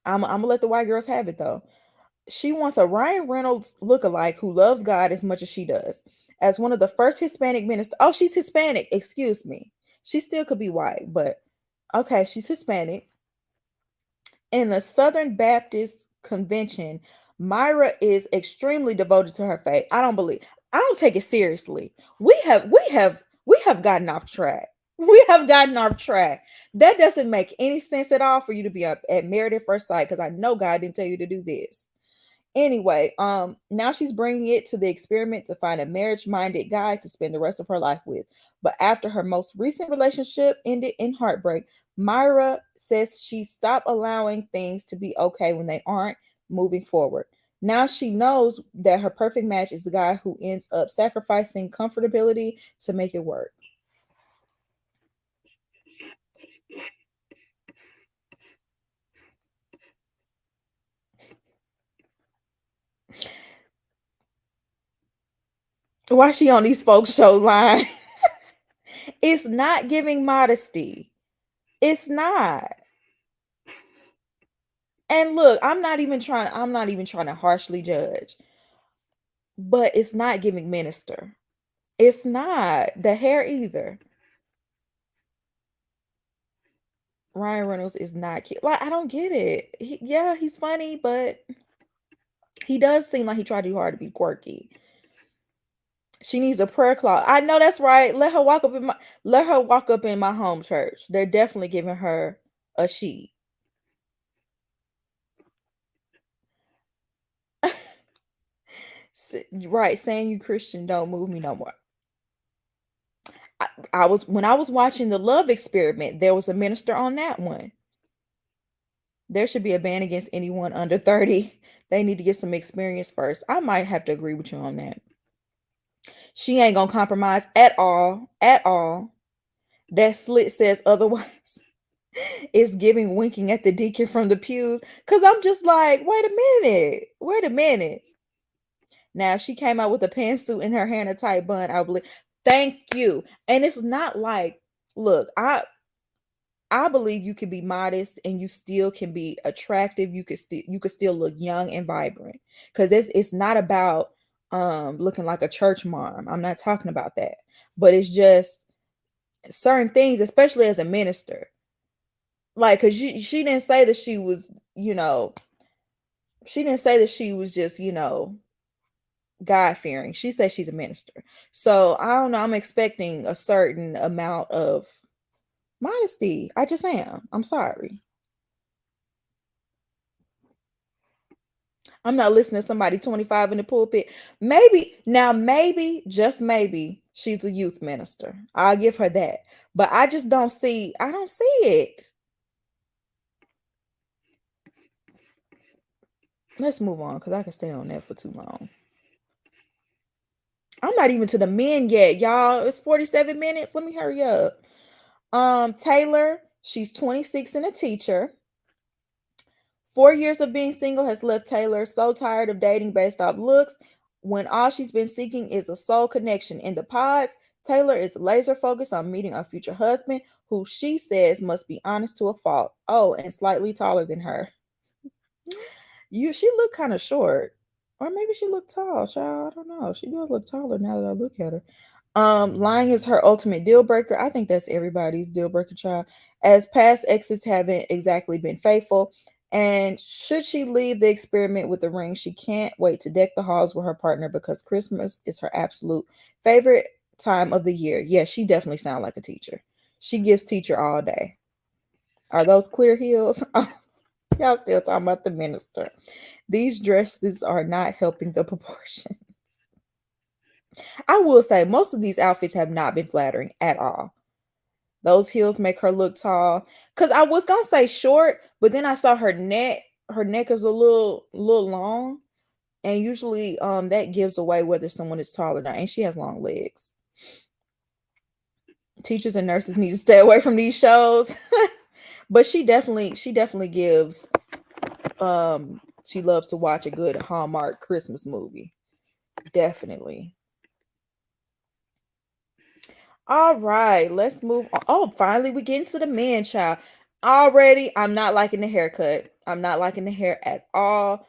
I'm gonna let the white girls have it though. She wants a Ryan Reynolds lookalike who loves God as much as she does. As one of the first Hispanic ministers. Oh, she's Hispanic. Excuse me. She still could be white, but okay, she's Hispanic. In the Southern Baptist Convention, Myra is extremely devoted to her faith. I don't take it seriously. We have gotten off track. We have gotten off track. That doesn't make any sense at all for you to be up at Married at First Sight because I know God didn't tell you to do this. Anyway, now she's bringing it to the experiment to find a marriage-minded guy to spend the rest of her life with. But after her most recent relationship ended in heartbreak, Myra says she stopped allowing things to be okay when they aren't, moving forward. Now she knows that her perfect match is the guy who ends up sacrificing comfortability to make it work. Why she on these folks show line? It's not giving modesty. It's not. And look, I'm not even trying to harshly judge, but it's not giving minister. It's not. The hair either. Ryan Reynolds is not cute. Like, I don't get it. Yeah, he's funny, but he does seem like he tried too hard to be quirky. She needs a prayer cloth. I know that's right. Let her walk up in my home church. They're definitely giving her a sheet. Right, saying you Christian don't move me no more. I was when I was watching the Love Experiment, there was a minister on that one. There should be a ban against anyone under 30. They need to get some experience first. I might have to agree with you on that. She ain't gonna compromise at all. At all. That slit says otherwise. It's giving winking at the deacon from the pews. Cause I'm just like, wait a minute. Wait a minute. Now, if she came out with a pantsuit in her hair and a tight bun, I believe. Thank you. And it's not like, look, I believe you can be modest and you still can be attractive. You could still look young and vibrant. Because it's not about looking like a church mom. I'm not talking about that. But it's just certain things, especially as a minister. Like, cause she didn't say that she was, she didn't say that she was just, God fearing. She said she's a minister. So I don't know. I'm expecting a certain amount of modesty. I just am. I'm sorry. I'm not listening to somebody 25 in the pulpit. Maybe, just maybe, she's a youth minister. I'll give her that. But I don't see it. Let's move on because I can stay on that for too long. I'm not even to the men yet, y'all. It's 47 minutes. Let me hurry up. Taylor, she's 26 and a teacher. 4 years of being single has left Taylor so tired of dating based off looks when all she's been seeking is a soul connection. In the pods, Taylor is laser focused on meeting a future husband who she says must be honest to a fault. Oh, and slightly taller than her. She looked kind of short. Or maybe she looked tall, child. I don't know. She does look taller now that I look at her. Lying is her ultimate deal breaker. I think that's everybody's deal breaker, child. As past exes haven't exactly been faithful. And should she leave the experiment with the ring, she can't wait to deck the halls with her partner because Christmas is her absolute favorite time of the year. Yeah, she definitely sounds like a teacher. She gives teacher all day. Are those clear heels? Y'all still talking about the minister. These dresses are not helping the proportion. I will say most of these outfits have not been flattering at all. Those heels make her look tall. Cause I was gonna say short, but then I saw her neck. Her neck is a little long, and usually that gives away whether someone is tall or not. And she has long legs. Teachers and nurses need to stay away from these shows. But she definitely gives she loves to watch a good Hallmark Christmas movie. Definitely. All right, let's move on. Oh, finally, we get into the man child. Already, I'm not liking the haircut. I'm not liking the hair at all.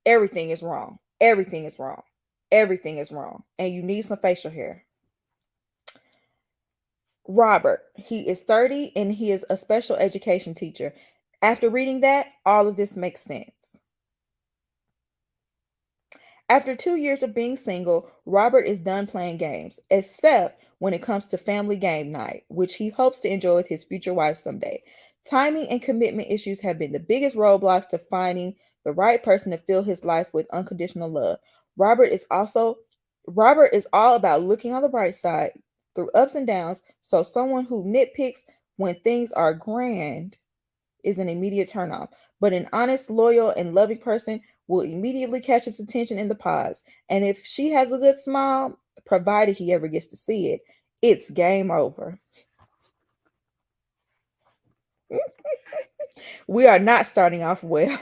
Everything is wrong. Everything is wrong. Everything is wrong. And you need some facial hair. Robert, he is 30 and he is a special education teacher. After reading that, all of this makes sense. After 2 years of being single, Robert is done playing games, except when it comes to family game night, which he hopes to enjoy with his future wife someday. Timing and commitment issues have been the biggest roadblocks to finding the right person to fill his life with unconditional love. Robert is also Robert is all about looking on the bright side through ups and downs, so someone who nitpicks when things are grand is an immediate turnoff. But an honest, loyal, and loving person will immediately catch its attention in the pods. And if she has a good smile, provided he ever gets to see it, it's game over. We are not starting off well.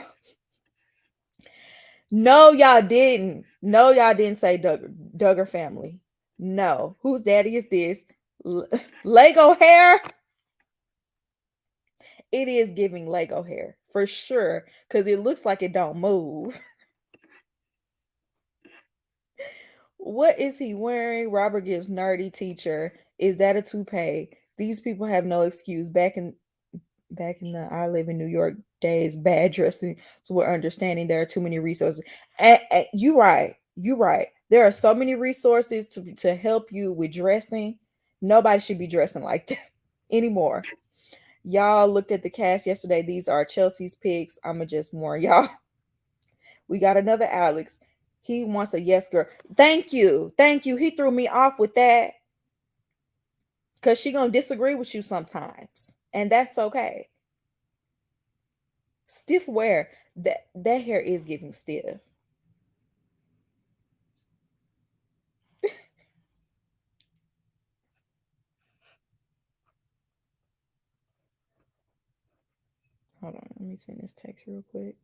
No, y'all didn't. No, y'all didn't say Duggar family. No. Whose daddy is this? Lego hair? It is giving Lego hair for sure because it looks like it don't move. What is he wearing? Robert gives nerdy teacher. Is that a toupee? These people have no excuse. back in the I live in New York days, bad dressing. So we're understanding there are too many resources. And you're right. You're right. There are so many resources to help you with dressing. Nobody should be dressing like that anymore. Y'all looked at the cast yesterday. These are Chelsea's picks. I'ma just warn y'all. We got another Alex. He wants a yes girl. Thank you. Thank you. He threw me off with that. Cause she gonna disagree with you sometimes. And that's okay. Stiff wear. That hair is giving stiff. Hold on, let me send this text real quick.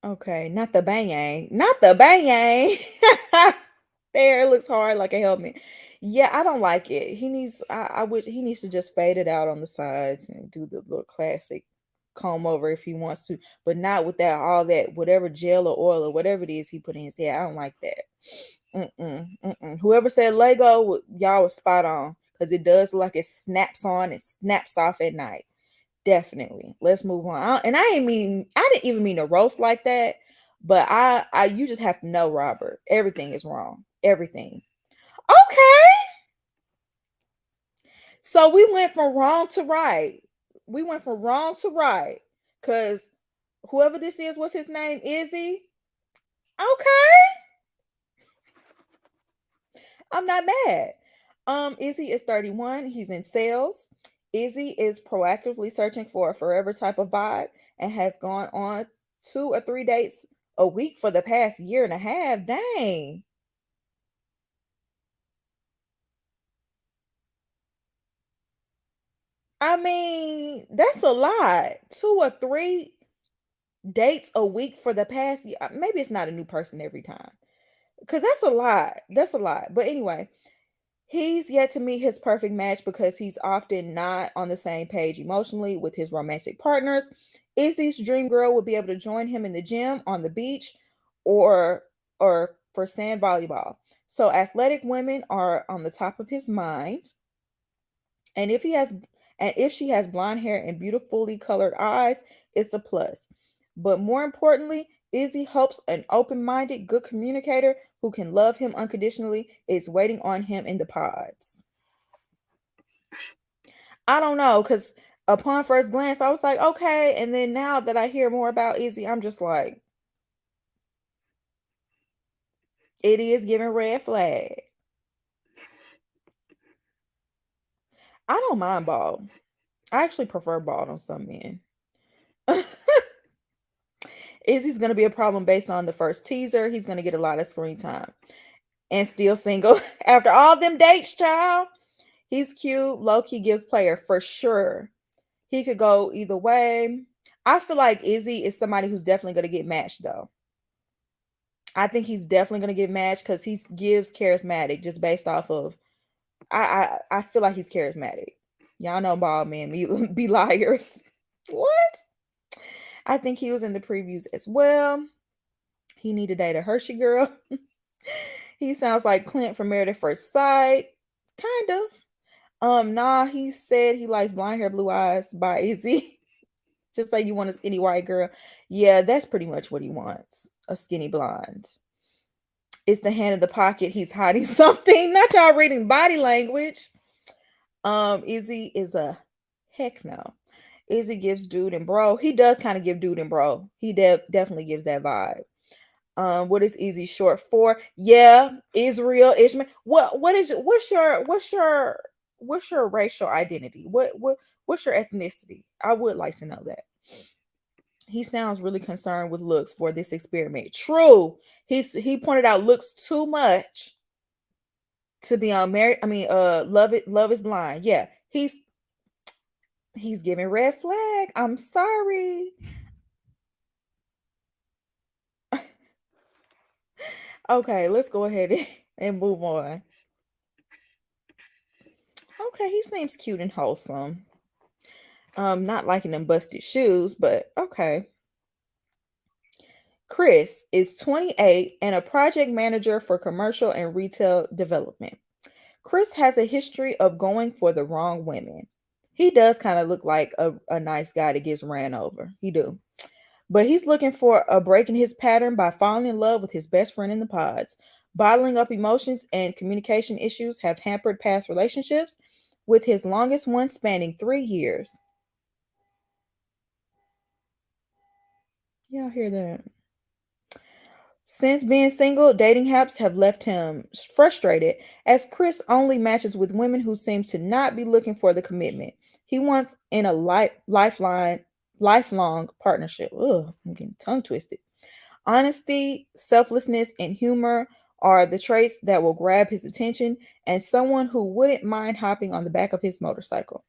Okay, not the bang. Not the bang. There, it looks hard like a helmet. Yeah, I don't like it. I would he needs to just fade it out on the sides and do the little classic comb over if he wants to, but not with that all that whatever gel or oil or whatever it is he put in his hair. I don't like that. Whoever said Lego, y'all was spot on because it does look like it snaps on and snaps off at night. Definitely. Let's move on. And I didn't even mean to roast like that, but you just have to know, Robert, everything is wrong. Everything. Okay. So we went from wrong to right. We went from wrong to right. Cause whoever this is, what's his name? Izzy? Okay. I'm not mad. Izzy is 31. He's in sales. Izzy is proactively searching for a forever type of vibe and has gone on 2 or 3 dates a week for the past year and a half. Dang. I mean, that's a lot. 2 or 3 dates a week for the past year. Maybe it's not a new person every time. Because that's a lot. That's a lot. But anyway, he's yet to meet his perfect match because he's often not on the same page emotionally with his romantic partners. Izzy's dream girl would be able to join him in the gym, on the beach, or for sand volleyball. So athletic women are on the top of his mind. And if she has blonde hair and beautifully colored eyes, it's a plus. But more importantly, Izzy hopes an open-minded, good communicator who can love him unconditionally is waiting on him in the pods. I don't know, because upon first glance, I was like, okay. And then now that I hear more about Izzy, I'm just like, it is giving red flag. I don't mind bald. I actually prefer bald on some men. Izzy's going to be a problem based on the first teaser. He's going to get a lot of screen time and still single after all them dates, child. He's cute. Low-key gives player for sure. He could go either way. I feel like Izzy is somebody who's definitely going to get matched, though. I think he's definitely going to get matched because he gives charismatic just based off of. I feel like he's charismatic. Y'all know bald men be liars. What? I think he was in the previews as well. He need to date a Hershey girl. He sounds like Clint from Married at First Sight. Kind of. Nah, he said he likes blonde hair, blue eyes by Izzy. Just like you want a skinny white girl. Yeah, that's pretty much what he wants. A skinny blonde. It's the hand in the pocket. He's hiding something. Not y'all reading body language. Izzy is a heck no. Izzy gives dude and bro. He does kind of give dude and bro. He definitely gives that vibe. What is Izzy short for? Yeah, Israel, Ishmael. What's your racial identity? What's your ethnicity? I would like to know that. He sounds really concerned with looks for this experiment. True. He pointed out looks too much to be on married. I mean, love is blind. Yeah, he's giving red flag. I'm sorry. Okay, let's go ahead and move on. Okay, he seems cute and wholesome. Not liking them busted shoes, but okay. Chris is 28 and a project manager for commercial and retail development. Chris has a history of going for the wrong women. He does kind of look like a nice guy that gets ran over. He do. But he's looking for a break in his pattern by falling in love with his best friend in the pods. Bottling up emotions and communication issues have hampered past relationships, with his longest one spanning 3 years. Y'all hear that? Since being single, dating apps have left him frustrated as Chris only matches with women who seems to not be looking for the commitment he wants in a lifelong partnership. Ugh, I'm getting tongue twisted. Honesty, selflessness, and humor are the traits that will grab his attention, and someone who wouldn't mind hopping on the back of his motorcycle.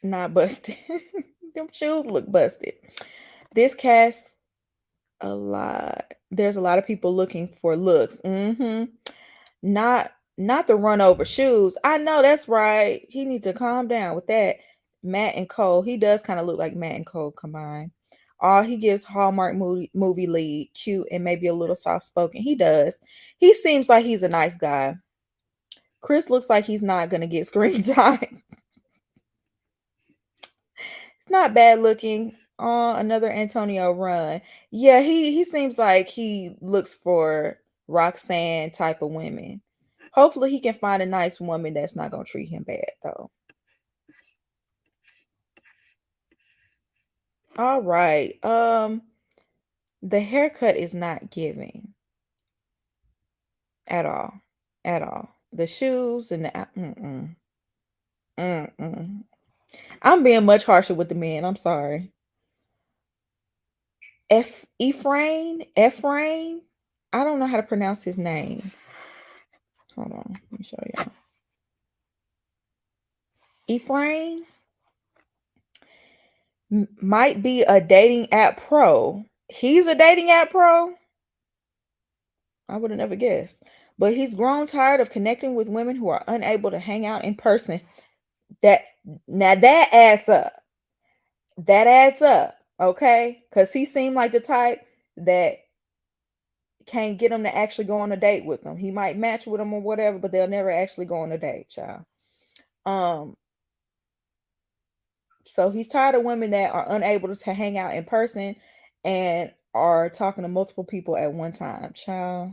Not busted. Them shoes look busted. This cast a lot. There's a lot of people looking for looks. Not the run over shoes. I know that's right. He needs to calm down with that. Matt and Cole. He does kind of look like Matt and Cole combined. He gives Hallmark movie lead, cute and maybe a little soft spoken. He does. He seems like he's a nice guy. Chris looks like he's not gonna get screen time. Not bad looking. Another Antonio run. Yeah, he seems like he looks for Roxanne type of women. Hopefully he can find a nice woman that's not gonna treat him bad though. All right. The haircut is not giving at all. At all. The shoes and the mm-mm. I'm being much harsher with the men. I'm sorry. Ephraim. I don't know how to pronounce his name. Hold on, let me show y'all. Ephraim might be a dating app pro. He's a dating app pro. I would have never guessed. But he's grown tired of connecting with women who are unable to hang out in person. That now that adds up. That adds up, okay? Because he seemed like the type that can't get them to actually go on a date with them. He might match with them or whatever, but they'll never actually go on a date, child. So he's tired of women that are unable to hang out in person and are talking to multiple people at one time. Child.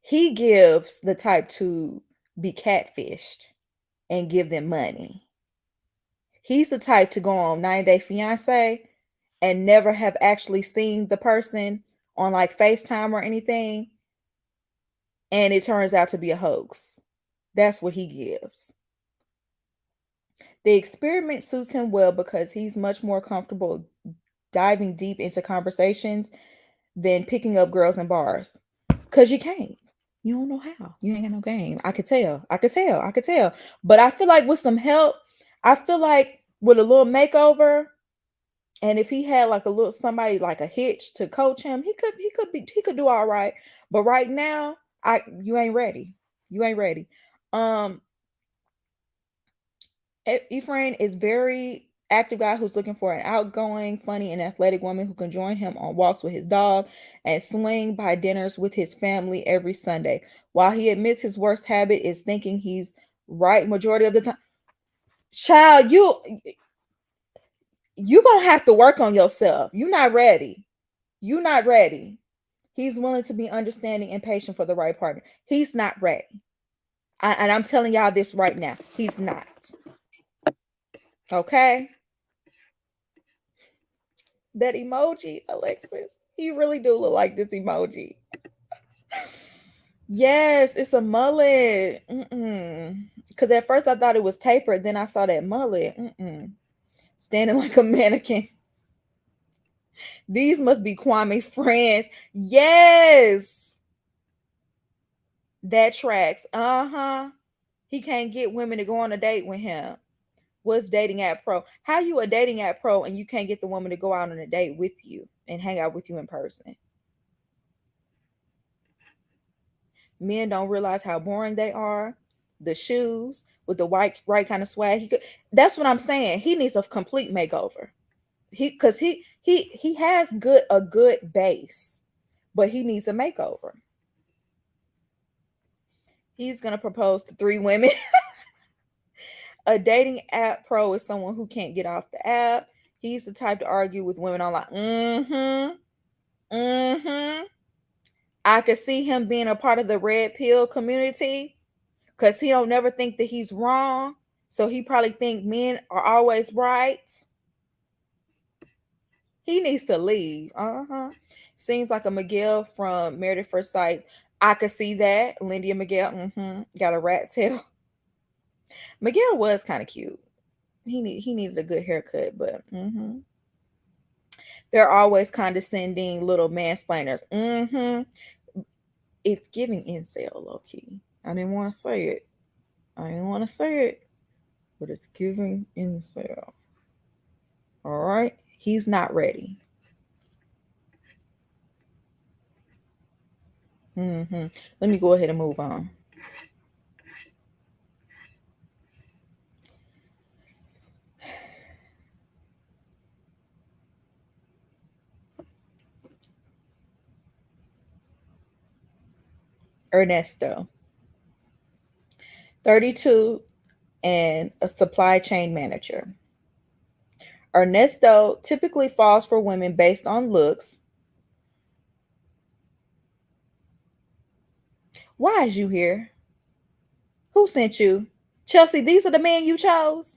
He gives the type to be catfished and give them money. He's the type to go on 90 Day Fiance and never have actually seen the person on like FaceTime or anything. And it turns out to be a hoax. That's what he gives. The experiment suits him well because he's much more comfortable diving deep into conversations than picking up girls in bars. Because you can't. You don't know how. You ain't got no game. I could tell. But I feel like with some help, I feel like with a little makeover, and if he had like a little somebody like a hitch to coach him, he could do all right. But right now, you ain't ready. You ain't ready. Ephraim is very active guy who's looking for an outgoing, funny, and athletic woman who can join him on walks with his dog and swing by dinners with his family every Sunday. While he admits his worst habit is thinking he's right majority of the time. Child, you gonna have to work on yourself. You're not ready. You're not ready. He's willing to be understanding and patient for the right partner. He's not ready. And I'm telling y'all this right now. He's not. Okay? That emoji, Alexis. He really do look like this emoji. Yes, it's a mullet. Because at first I thought it was tapered. Then I saw that mullet. Standing like a mannequin. These must be Kwame friends. Yes. That tracks. He can't get women to go on a date with him. What's dating app pro? How you a dating app pro and you can't get the woman to go out on a date with you and hang out with you in person? Men don't realize how boring they are. The shoes, with the right kind of swag. He could. That's what I'm saying. He needs a complete makeover. Because he has a good base, but he needs a makeover. He's gonna propose to 3 women. A dating app pro is someone who can't get off the app. He's the type to argue with women online. I could see him being a part of the red pill community because he don't never think that he's wrong. So he probably think men are always right. He needs to leave. Seems like a Miguel from Married at First Sight. I could see that. Lindy and Miguel. Got a rat tail. Miguel was kind of cute. He needed a good haircut, but they're always condescending little mansplainers. It's giving incel, low key. I didn't want to say it. But it's giving incel. All right. He's not ready. Let me go ahead and move on. Ernesto, 32 and a supply chain manager. Ernesto typically falls for women based on looks. Why is you here? Who sent you? Chelsea, these are the men you chose?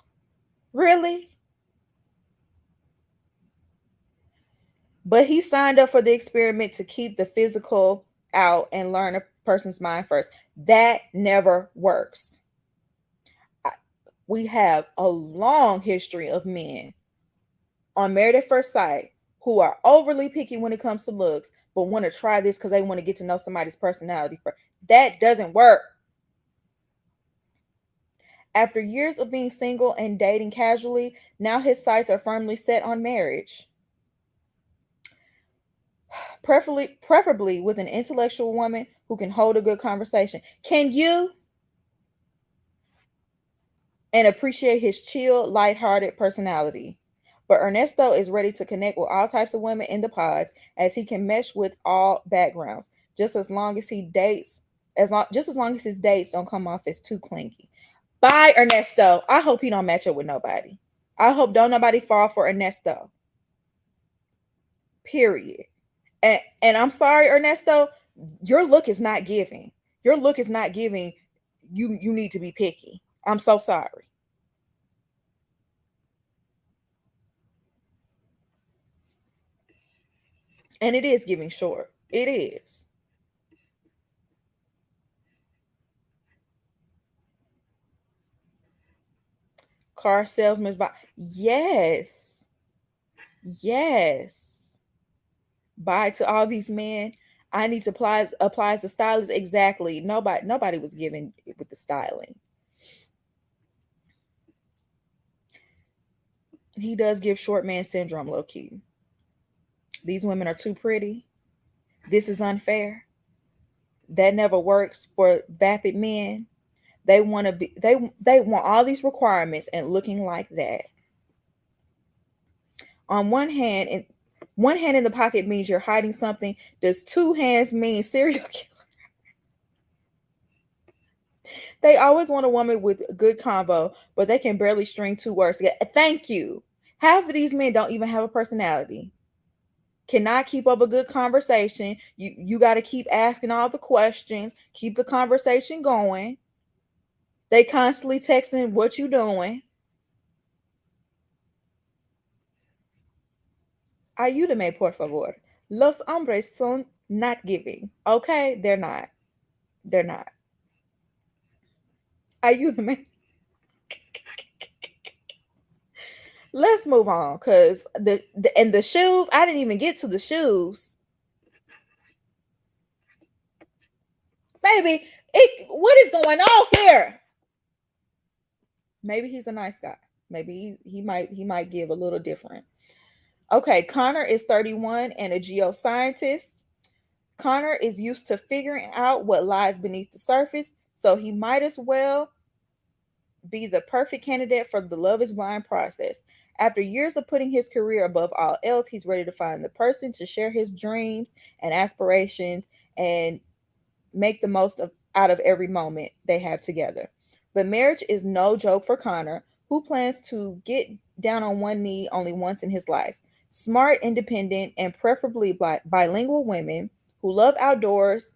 Really? But he signed up for the experiment to keep the physical out and learn a person's mind first. That never works. We have a long history of men on Married at First Sight who are overly picky when it comes to looks, but want to try this because they want to get to know somebody's personality first. That doesn't work. After years of being single and dating casually, now his sights are firmly set on marriage. Preferably with an intellectual woman who can hold a good conversation. Can you? And appreciate his chill, lighthearted personality. But Ernesto is ready to connect with all types of women in the pods as he can mesh with all backgrounds, just as long as his dates don't come off as too clingy. Bye, Ernesto. I hope he don't match up with nobody. I hope don't nobody fall for Ernesto. Period. And I'm sorry, Ernesto, your look is not giving. Your look is not giving. You need to be picky. I'm so sorry. And it is giving short. It is. Car salesman's buy. Yes. Yes. Bye to all these men. I need to applies the stylist. Exactly. Nobody was giving with the styling. He does give short man syndrome, low key. These women are too pretty. This is unfair. That never works for vapid men. They want to be they want all these requirements and looking like that. On one hand, one hand in the pocket means you're hiding something. Does 2 hands mean serial killer? They always want a woman with a good convo, but they can barely string 2 words together. Thank you. Half of these men don't even have a personality. Cannot keep up a good conversation. You got to keep asking all the questions, keep the conversation going. They constantly texting what you doing. Ayúdame, por favor. Los hombres son not giving. Okay? They're not. They're not. Ayúdame. Let's move on because the shoes, I didn't even get to the shoes. Baby, what is going on here? Maybe he's a nice guy. Maybe he might give a little different. Okay, Connor is 31 and a geoscientist. Connor is used to figuring out what lies beneath the surface, so he might as well be the perfect candidate for the Love is Blind process. After years of putting his career above all else, he's ready to find the person to share his dreams and aspirations and make the most of out of every moment they have together. But marriage is no joke for Connor, who plans to get down on one knee only once in his life. Smart, independent, and preferably bilingual women who love outdoors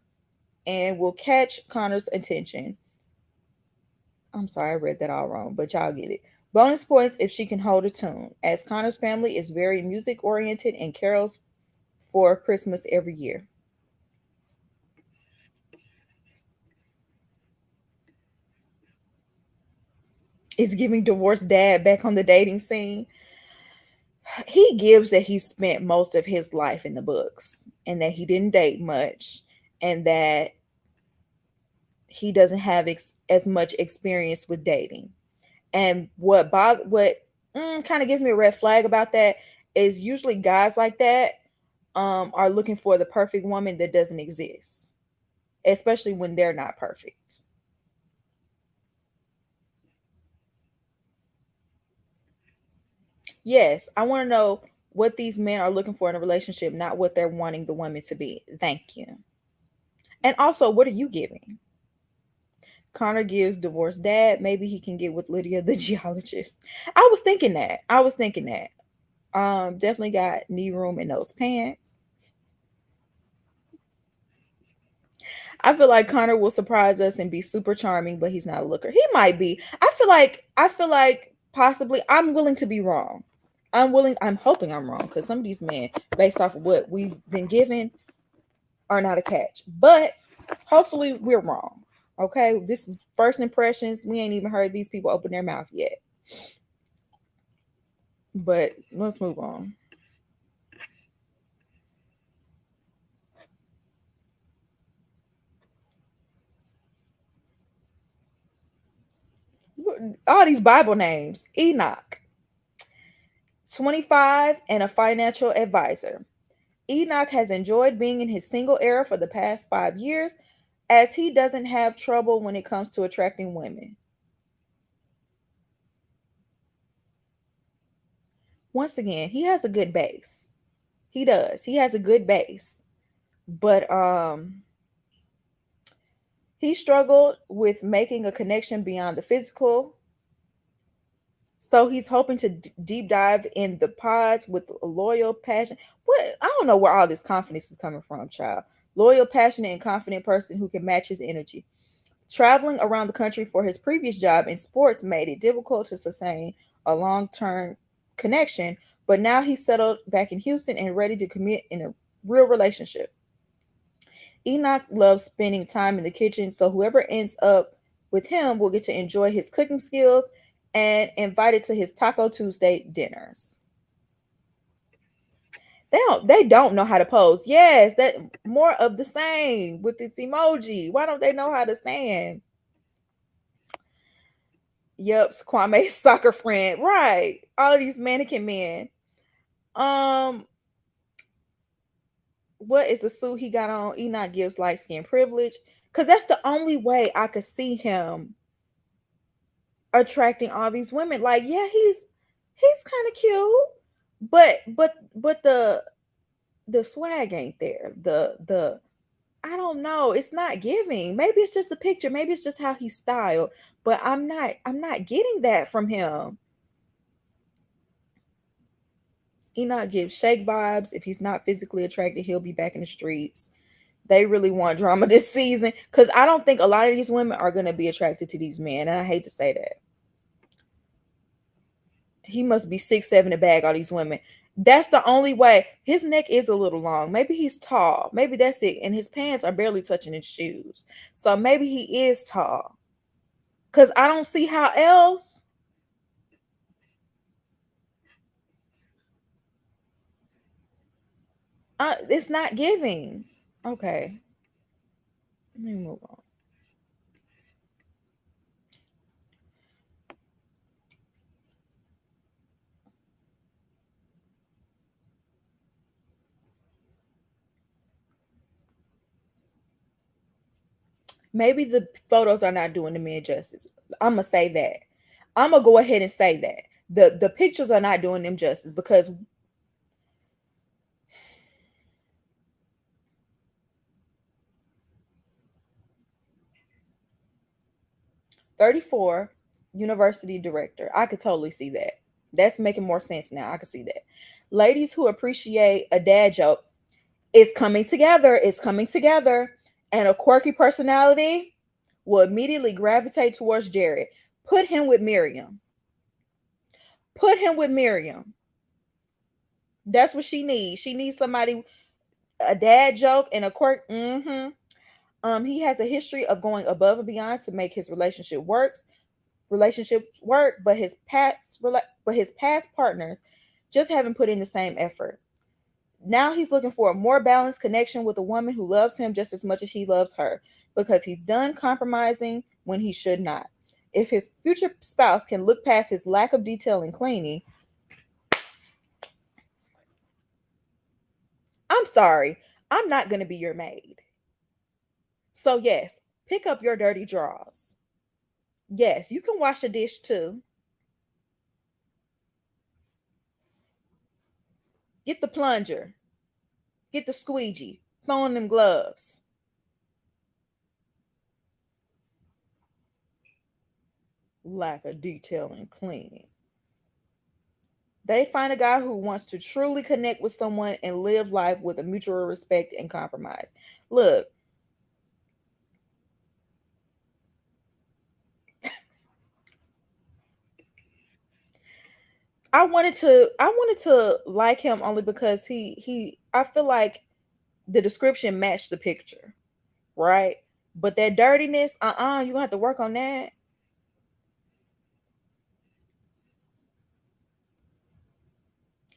and will catch Connor's attention. I'm sorry, I read that all wrong, but y'all get it. Bonus points if she can hold a tune, as Connor's family is very music oriented and carols for Christmas every year. Is giving divorced dad back on the dating scene. He gives that he spent most of his life in the books and that he didn't date much and that he doesn't have as much experience with dating. And what kind of gives me a red flag about that is usually guys like that are looking for the perfect woman that doesn't exist, especially when they're not perfect. Yes, I want to know what these men are looking for in a relationship, not what they're wanting the woman to be. Thank you. And also, what are you giving? Connor gives divorced dad. Maybe he can get with Lydia the geologist. I was thinking that. I was thinking that. Definitely got knee room in those pants. I feel like Connor will surprise us and be super charming, but he's not a looker. He might be. I feel like possibly I'm willing to be wrong. I'm hoping I'm wrong because some of these men, based off of what we've been given, are not a catch. But hopefully we're wrong. Okay. This is first impressions. We ain't even heard these people open their mouth yet. But let's move on. All these Bible names. Enoch, 25 and a financial advisor. Enoch has enjoyed being in his single era for the past 5 years as he doesn't have trouble when it comes to attracting women. Once again, he has a good base. He does. He has a good base. But he struggled with making a connection beyond the physical. So he's hoping to deep dive in the pods with a loyal, passion. What I don't know where all this confidence is coming from, child. Loyal, passionate, and confident person who can match his energy. Traveling around the country for his previous job in sports made it difficult to sustain a long-term connection, but now he's settled back in Houston and ready to commit in a real relationship. Enoch loves spending time in the kitchen, so whoever ends up with him will get to enjoy his cooking skills and invited to his Taco Tuesday dinners. They don't know how to pose. Yes, that more of the same with this emoji. Why don't they know how to stand? Yep, Kwame's soccer friend. Right. All of these mannequin men. Um, what is the suit he got on? Enoch gives light skin privilege. Cause that's the only way I could see him attracting all these women. Like, yeah, he's kind of cute, but the swag ain't there. The I don't know. It's not giving. Maybe it's just the picture. Maybe it's just how he's styled. But I'm not getting that from him. Enoch gives Shake vibes. If he's not physically attracted, he'll be back in the streets. They really want drama this season because I don't think a lot of these women are going to be attracted to these men. And I hate to say that. He must be 6'7" to bag all these women. That's the only way. His neck is a little long. Maybe he's tall. Maybe that's it. And his pants are barely touching his shoes. So maybe he is tall. Because I don't see how else. It's not giving. Okay. Let me move on. Maybe the photos are not doing the men justice. I'm gonna say that. I'm gonna go ahead and say that the pictures are not doing them justice, because 34 university director. I could totally see that. That's making more sense now. I could see that. Ladies who appreciate a dad joke, it's coming together. It's coming together. And a quirky personality will immediately gravitate towards Jared. Put him with Miriam. Put him with Miriam. That's what she needs. She needs somebody, a dad joke and a quirk. He has a history of going above and beyond to make his relationships work, but his past partners just haven't put in the same effort. Now he's looking for a more balanced connection with a woman who loves him just as much as he loves her, because he's done compromising when he should not. If his future spouse can look past his lack of detail and cleaning, I'm sorry, I'm not going to be your maid. So, yes, pick up your dirty drawers. Yes, you can wash a dish too. Get the plunger, get the squeegee, throw in them gloves. Lack of detail and cleaning. They find a guy who wants to truly connect with someone and live life with a mutual respect and compromise. Look, I wanted to like him only because he I feel like the description matched the picture, right? But that dirtiness, you gonna have to work on that.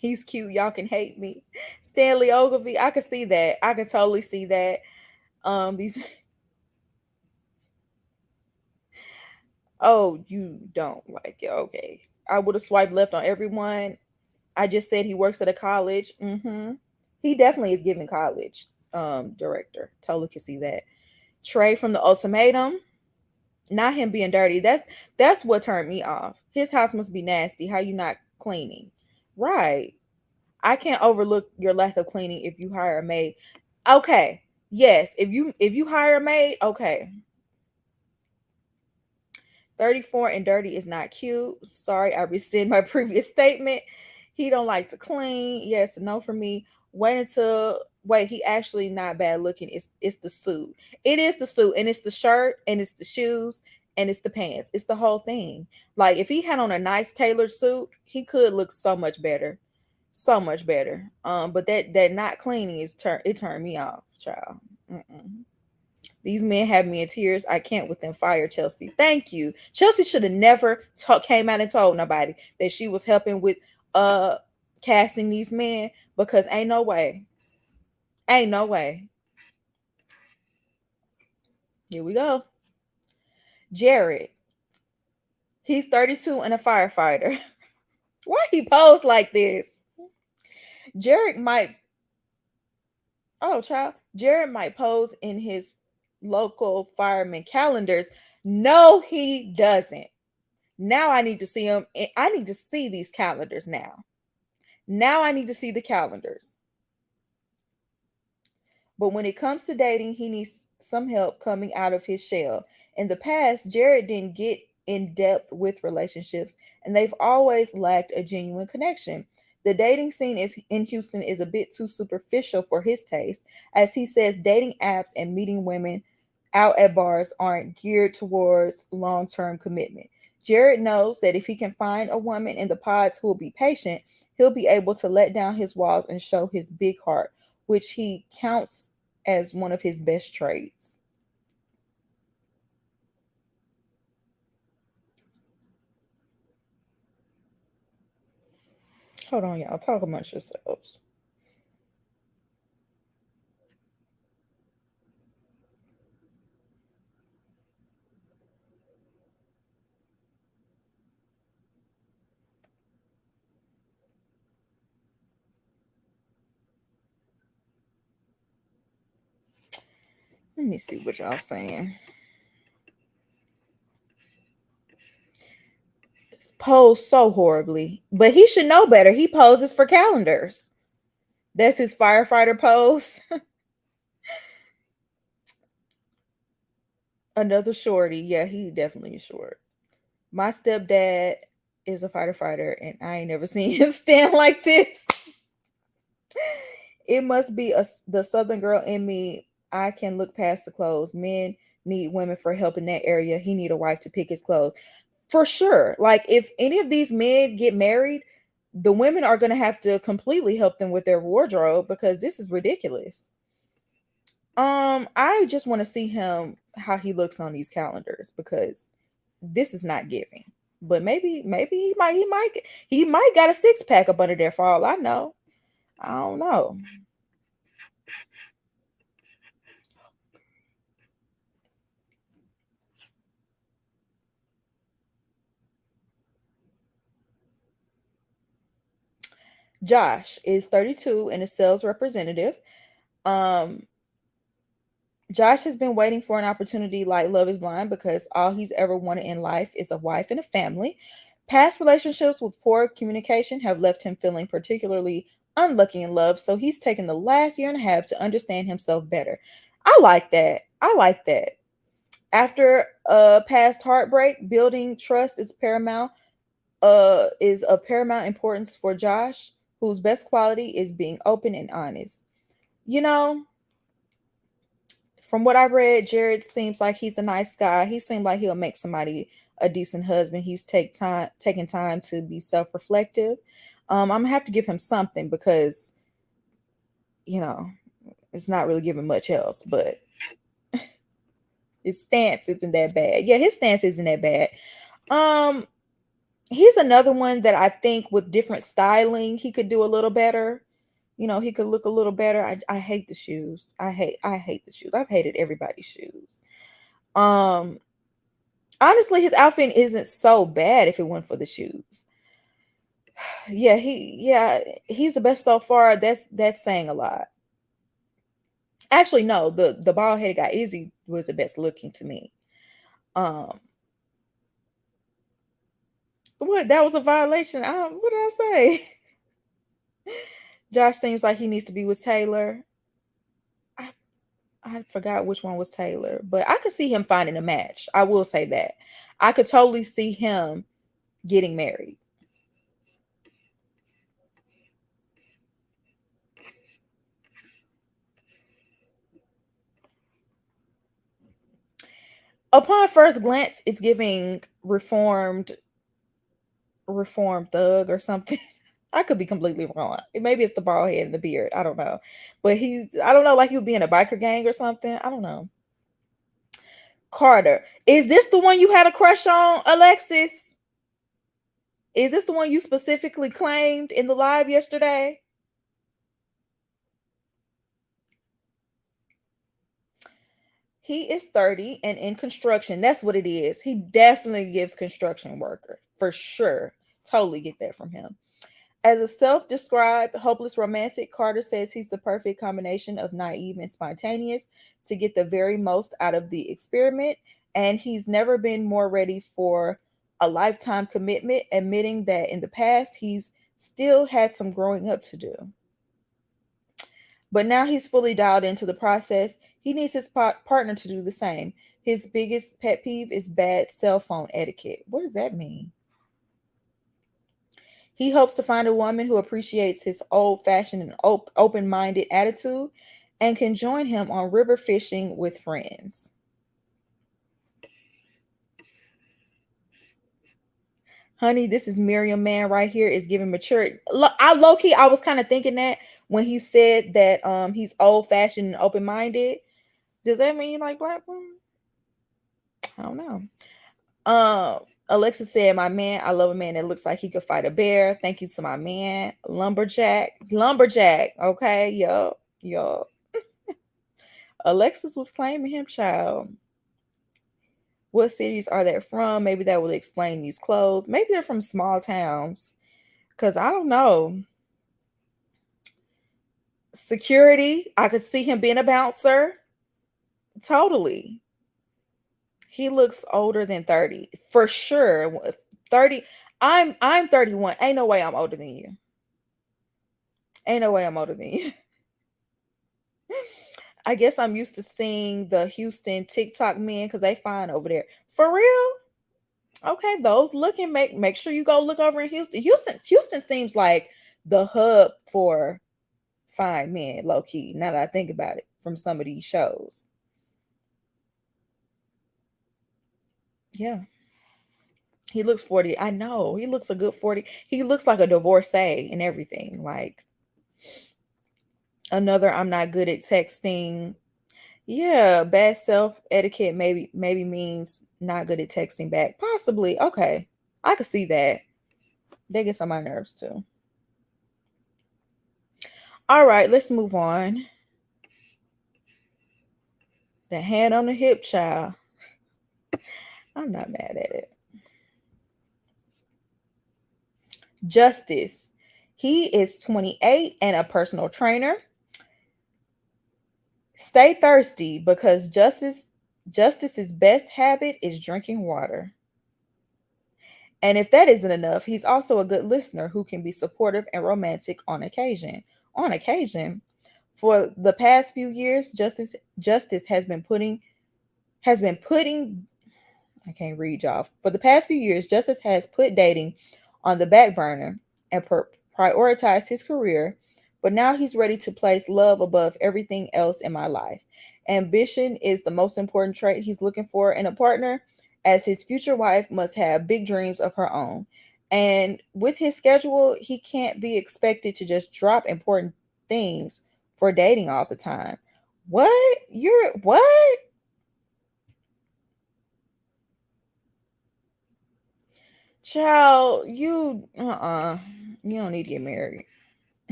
He's cute. Y'all can hate me. Stanley Ogilvy, I could see that. I could totally see that. These Oh, you don't like it. Okay. I would have swiped left on everyone. I just said he works at a college. He definitely is giving college director. Totally can see that. Trey from the ultimatum. Not him being dirty. That's what turned me off. His house must be nasty. How you not cleaning? Right. I can't overlook your lack of cleaning if you hire a maid. Okay. Yes, if you hire a maid, okay. 34 and dirty is not cute. Sorry, I rescind my previous statement. He don't like to clean. Yes, no for me. Wait, he actually not bad looking. It's the suit. It is the suit, and it's the shirt, and it's the shoes, and it's the pants. It's the whole thing. Like if he had on a nice tailored suit, he could look so much better. So much better. But that not cleaning it turned me off, child. Mm-mm. These men have me in tears. I can't with them. Fire Chelsea. Thank you. Chelsea should have never came out and told nobody that she was helping with uh casting these men, because ain't no way. Ain't no way. Here we go. Jared. He's 32 and a firefighter. Why he posed like this? Jared might child. Jared might pose in his local fireman calendars. No, he doesn't. Now I need to see him. I need to see these calendars now. Now I need to see the calendars. But when it comes to dating, he needs some help coming out of his shell. In the past, Jared didn't get in depth with relationships, and they've always lacked a genuine connection. The dating scene in Houston is a bit too superficial for his taste, as he says dating apps and meeting women out at bars aren't geared towards long term commitment. Jared knows that if he can find a woman in the pods who will be patient, he'll be able to let down his walls and show his big heart, which he counts as one of his best traits. Hold on, y'all. Talk amongst yourselves. Let me see what y'all saying. posed so horribly, but he should know better. He poses for calendars. That's his firefighter pose. Another shorty. Yeah, he definitely is short. My stepdad is a fighter, and I ain't never seen him stand like this. It must be the Southern girl in me. I can look past the clothes. Men need women for help in that area. He need a wife to pick his clothes. For sure. Like if any of these men get married, the women are going to have to completely help them with their wardrobe because this is ridiculous. I just want to see him how he looks on these calendars because this is not giving. But maybe he might got a six pack up under there for all I know. I don't know. Josh is 32 and a sales representative. Um, Josh has been waiting for an opportunity like Love is Blind because all he's ever wanted in life is a wife and a family. Past relationships with poor communication have left him feeling particularly unlucky in love, so he's taken the last year and a half to understand himself better. I like that. I like that. After a past heartbreak, building trust is of paramount importance for Josh, whose best quality is being open and honest. You know, from what I read, Jared seems like he's a nice guy. He seems like he'll make somebody a decent husband. He's taking time to be self-reflective. I'm gonna have to give him something because you know it's not really giving much else, but his stance isn't that bad. Yeah, his stance isn't that bad. Um, he's another one that I think with different styling he could do a little better. He could look a little better. I hate the shoes. I hate the shoes. I've hated everybody's shoes. Um, honestly, his outfit isn't so bad if it weren't for the shoes. He's the best so far. That's saying a lot. Actually, no, the bald headed guy Izzy was the best looking to me. Um, what that was a violation. What did I say? Josh seems like he needs to be with Taylor. I I forgot which one was Taylor, but I could see him finding a match. I will say that. I could totally see him getting married. Upon first glance, it's giving reformed thug or something. I could be completely wrong. Maybe it's the bald head and the beard. I don't know. But I don't know, like he would be in a biker gang or something. I don't know. Carter. Is this the one you had a crush on, Alexis? Is this the one you specifically claimed in the live yesterday? He is 30 and in construction. That's what it is. He definitely gives construction worker for sure. Totally get that from him. As a self described hopeless romantic, Carter says he's the perfect combination of naive and spontaneous to get the very most out of the experiment. And he's never been more ready for a lifetime commitment, admitting that in the past he's still had some growing up to do. But now he's fully dialed into the process. He needs his partner to do the same. His biggest pet peeve is bad cell phone etiquette. What does that mean? He hopes to find a woman who appreciates his old fashioned and open minded attitude and can join him on river fishing with friends. Honey, this is Miriam Man right here is giving mature. I low key, I was kind of thinking that when he said that he's old fashioned and open minded. Does that mean you like black women? I don't know. Alexa said, "My man, I love a man that looks like he could fight a bear. Thank you to my man, lumberjack. Okay, yo. Alexis was claiming him, child. What cities are they from? Maybe that would explain these clothes. Maybe they're from small towns, cause I don't know. Security. I could see him being a bouncer. Totally. He looks older than 30 for sure. 30. I'm 31. Ain't no way I'm older than you. Ain't no way I'm older than you. I guess I'm used to seeing the Houston TikTok men because they fine over there. For real? Okay, those looking, make sure you go look over in Houston. Houston seems like the hub for fine men, low key. Now that I think about it, from some of these shows. Yeah. He looks 40. I know. He looks a good 40. He looks like a divorcee and everything. Like another I'm not good at texting. Yeah, bad self etiquette maybe means not good at texting back. Possibly. Okay. I could see that. They get on my nerves too. All right, let's move on. The hand on the hip, child. I'm not mad at it. Justice. He is 28 and a personal trainer. Stay thirsty because Justice's best habit is drinking water. And if that isn't enough, he's also a good listener who can be supportive and romantic on occasion. On occasion, for the past few years, Justice has been putting I can't read y'all. For the past few years, Justice has put dating on the back burner and prioritized his career, but now he's ready to place love above everything else in my life. Ambition is the most important trait he's looking for in a partner, as his future wife must have big dreams of her own. And with his schedule, he can't be expected to just drop important things for dating all the time. What? You're what? Child, you don't need to get married.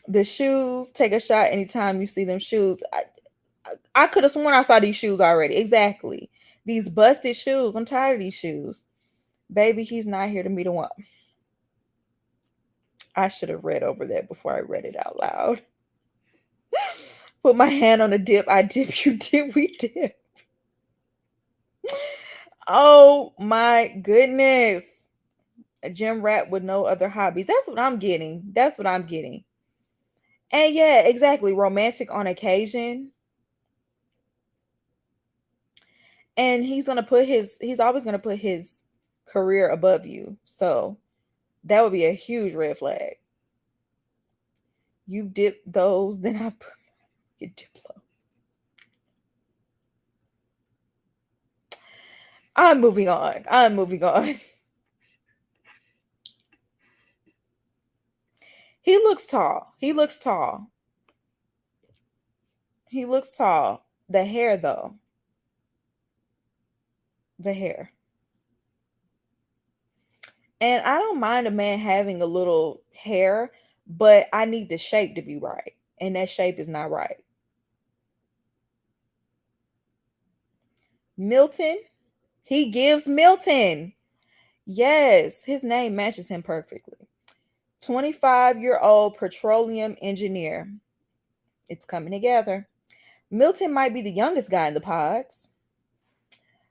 The shoes, take a shot anytime you see them shoes. I could have sworn I saw these shoes already. Exactly. These busted shoes. I'm tired of these shoes. Baby, he's not here to meet a one. I should have read over that before I read it out loud. Put my hand on the dip. I dip, you dip, we dip. Oh my goodness. A gym rat with no other hobbies. That's what I'm getting. That's what I'm getting. And yeah, exactly. Romantic on occasion. And he's always gonna put his career above you. So that would be a huge red flag. You dip those, then I put your Diplo. I'm moving on. I'm moving on. He looks tall. He looks tall. He looks tall. The hair though. The hair. And I don't mind a man having a little hair, but I need the shape to be right. And that shape is not right. Milton, he gives Milton. Yes, his name matches him perfectly. 25-year-old petroleum engineer. It's coming together. Milton might be the youngest guy in the pods,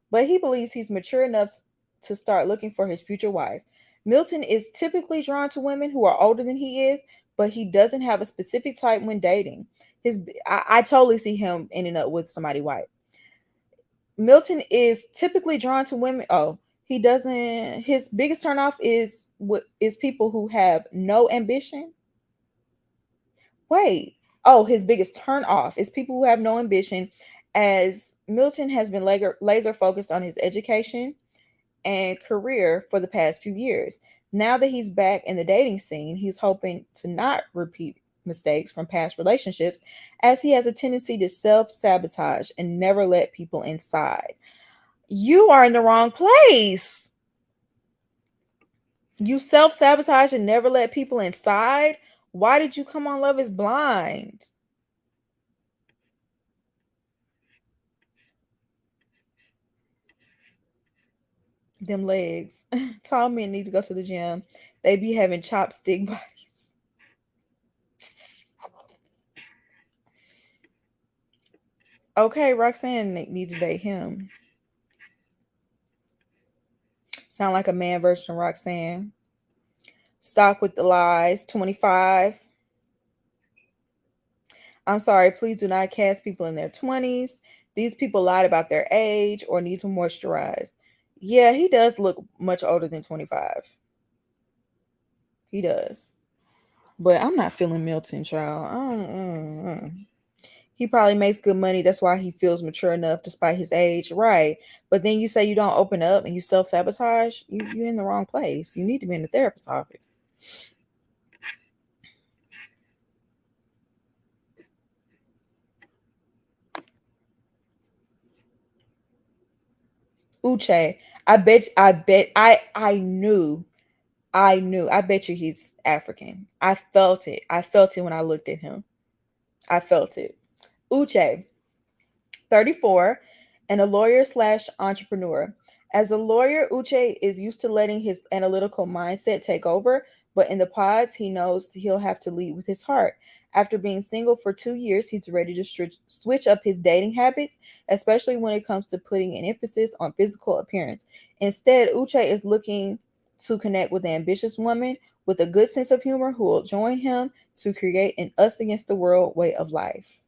but he believes he's mature enough to start looking for his future wife. Milton is typically drawn to women who are older than he is, but he doesn't have a specific type when dating. I totally see him ending up with somebody white. Milton is typically drawn to women. Oh, he doesn't. His biggest turnoff is people who have no ambition. Wait. Oh, his biggest turn off is people who have no ambition, as Milton has been laser focused on his education and career for the past few years. Now that he's back in the dating scene, he's hoping to not repeat mistakes from past relationships, as he has a tendency to self sabotage and never let people inside. You are in the wrong place. You self sabotage and never let people inside. Why did you come on Love is Blind? Them legs. Tall men need to go to the gym. They be having chopstick bodies. Okay, Roxanne need to date him. Sound like a man version of Roxanne. Stock with the lies, 25. I'm sorry, please do not cast people in their 20s. These people lied about their age or need to moisturize. Yeah, he does look much older than 25. He does. But I'm not feeling Milton, child. He probably makes good money. That's why he feels mature enough despite his age. Right. But then you say you don't open up and you self-sabotage. You're in the wrong place. You need to be in the therapist's office. Uche, I bet you he's African. I felt it. I felt it when I looked at him. I felt it. Uche, 34, and a lawyer slash entrepreneur. As a lawyer, Uche is used to letting his analytical mindset take over, but in the pods, he knows he'll have to lead with his heart. After being single for 2 years, he's ready to switch up his dating habits, especially when it comes to putting an emphasis on physical appearance. Instead, Uche is looking to connect with an ambitious woman with a good sense of humor who will join him to create an us against the world way of life.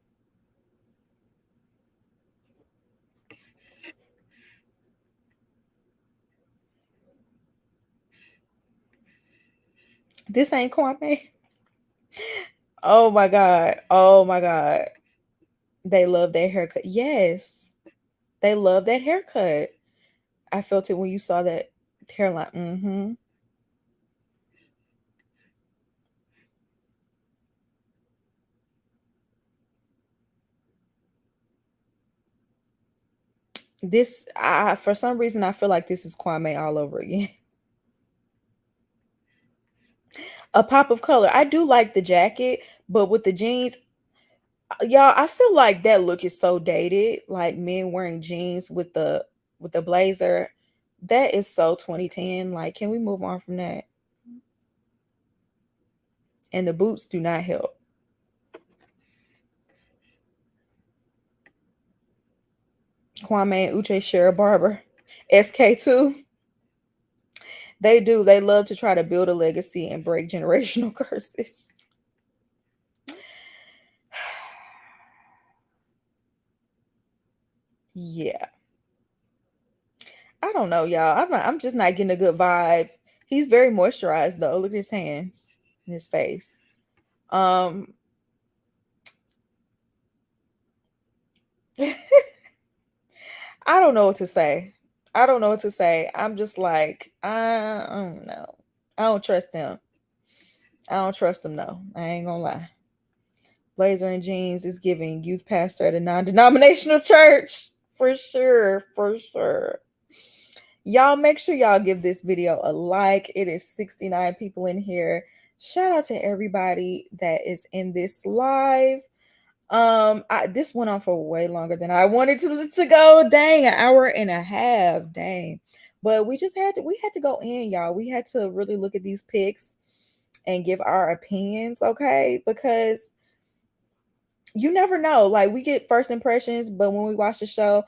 This ain't Kwame. Oh my God. Oh my God. They love that haircut. Yes. They love that haircut. I felt it when you saw that hairline. This, for some reason, I feel like this is Kwame all over again. A pop of color. I do like the jacket, but with the jeans, y'all, I feel like that look is so dated. Like men wearing jeans with the blazer. That is so 2010. Like, can we move on from that? And the boots do not help. Kwame and Uche share a barber. SK2. They do. They love to try to build a legacy and break generational curses. Yeah. I don't know, y'all. I'm just not getting a good vibe. He's very moisturized though. Look at his hands and his face. Um I don't know what to say. I don't know what to say. I'm just like, I don't know. I don't trust them. I don't trust them, no. I ain't gonna lie. Blazer and jeans is giving youth pastor at a non-denominational church. For sure. For sure. Y'all make sure y'all give this video a like. It is 69 people in here. Shout out to everybody that is in this live. This went on for way longer than I wanted to go. Dang, an hour and a half. Dang. But we had to go in, y'all. We had to really look at these pics and give our opinions, okay? Because you never know. Like, we get first impressions, but when we watch the show,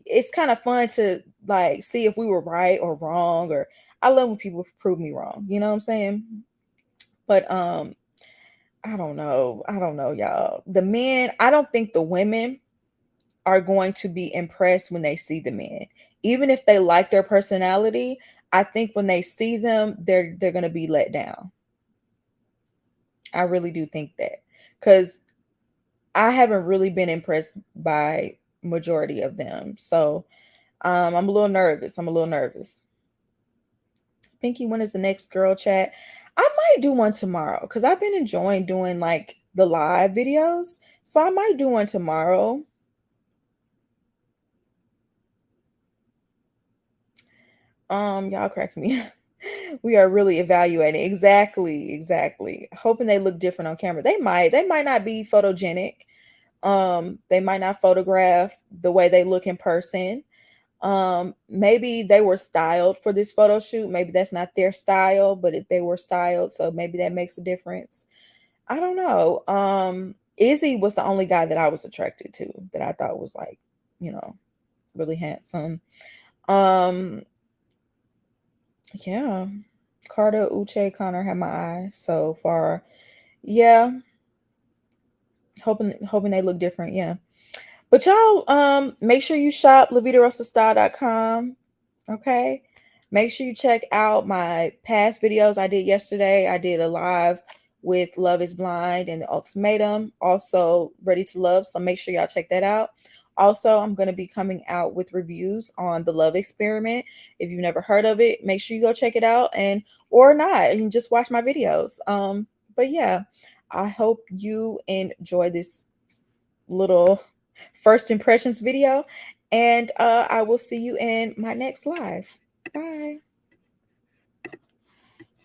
it's kind of fun to like see if we were right or wrong. Or I love when people prove me wrong. You know what I'm saying? But I don't know. I don't know, y'all. The men, I don't think the women are going to be impressed when they see the men. Even if they like their personality, I think when they see them, they're going to be let down. I really do think that. Cuz I haven't really been impressed by majority of them. So, I'm a little nervous. I'm a little nervous. Pinky, when is the next girl chat? I might do one tomorrow because I've been enjoying doing like the live videos. So I might do one tomorrow. Y'all cracking me. We are really evaluating. Exactly. Hoping they look different on camera. They might not be photogenic. They might not photograph the way they look in person. Maybe they were styled for this photo shoot. Maybe that's not their style, but if they were styled, so maybe that makes a difference. I don't know. Izzy was the only guy that I was attracted to that I thought was like, you know, really handsome. Um, Yeah. Carter, Uche, Connor had my eye so far. Yeah. Hoping they look different. Yeah. But y'all, make sure you shop LaVitaRosaStyle.com. Okay. Make sure you check out my past videos I did yesterday. I did a live with Love is Blind and the Ultimatum, also Ready to Love. So make sure y'all check that out. Also, I'm going to be coming out with reviews on the Love Experiment. If you've never heard of it, make sure you go check it out, and or not, and just watch my videos. But yeah, I hope you enjoy this little first impressions video, and I will see you in my next live. Bye.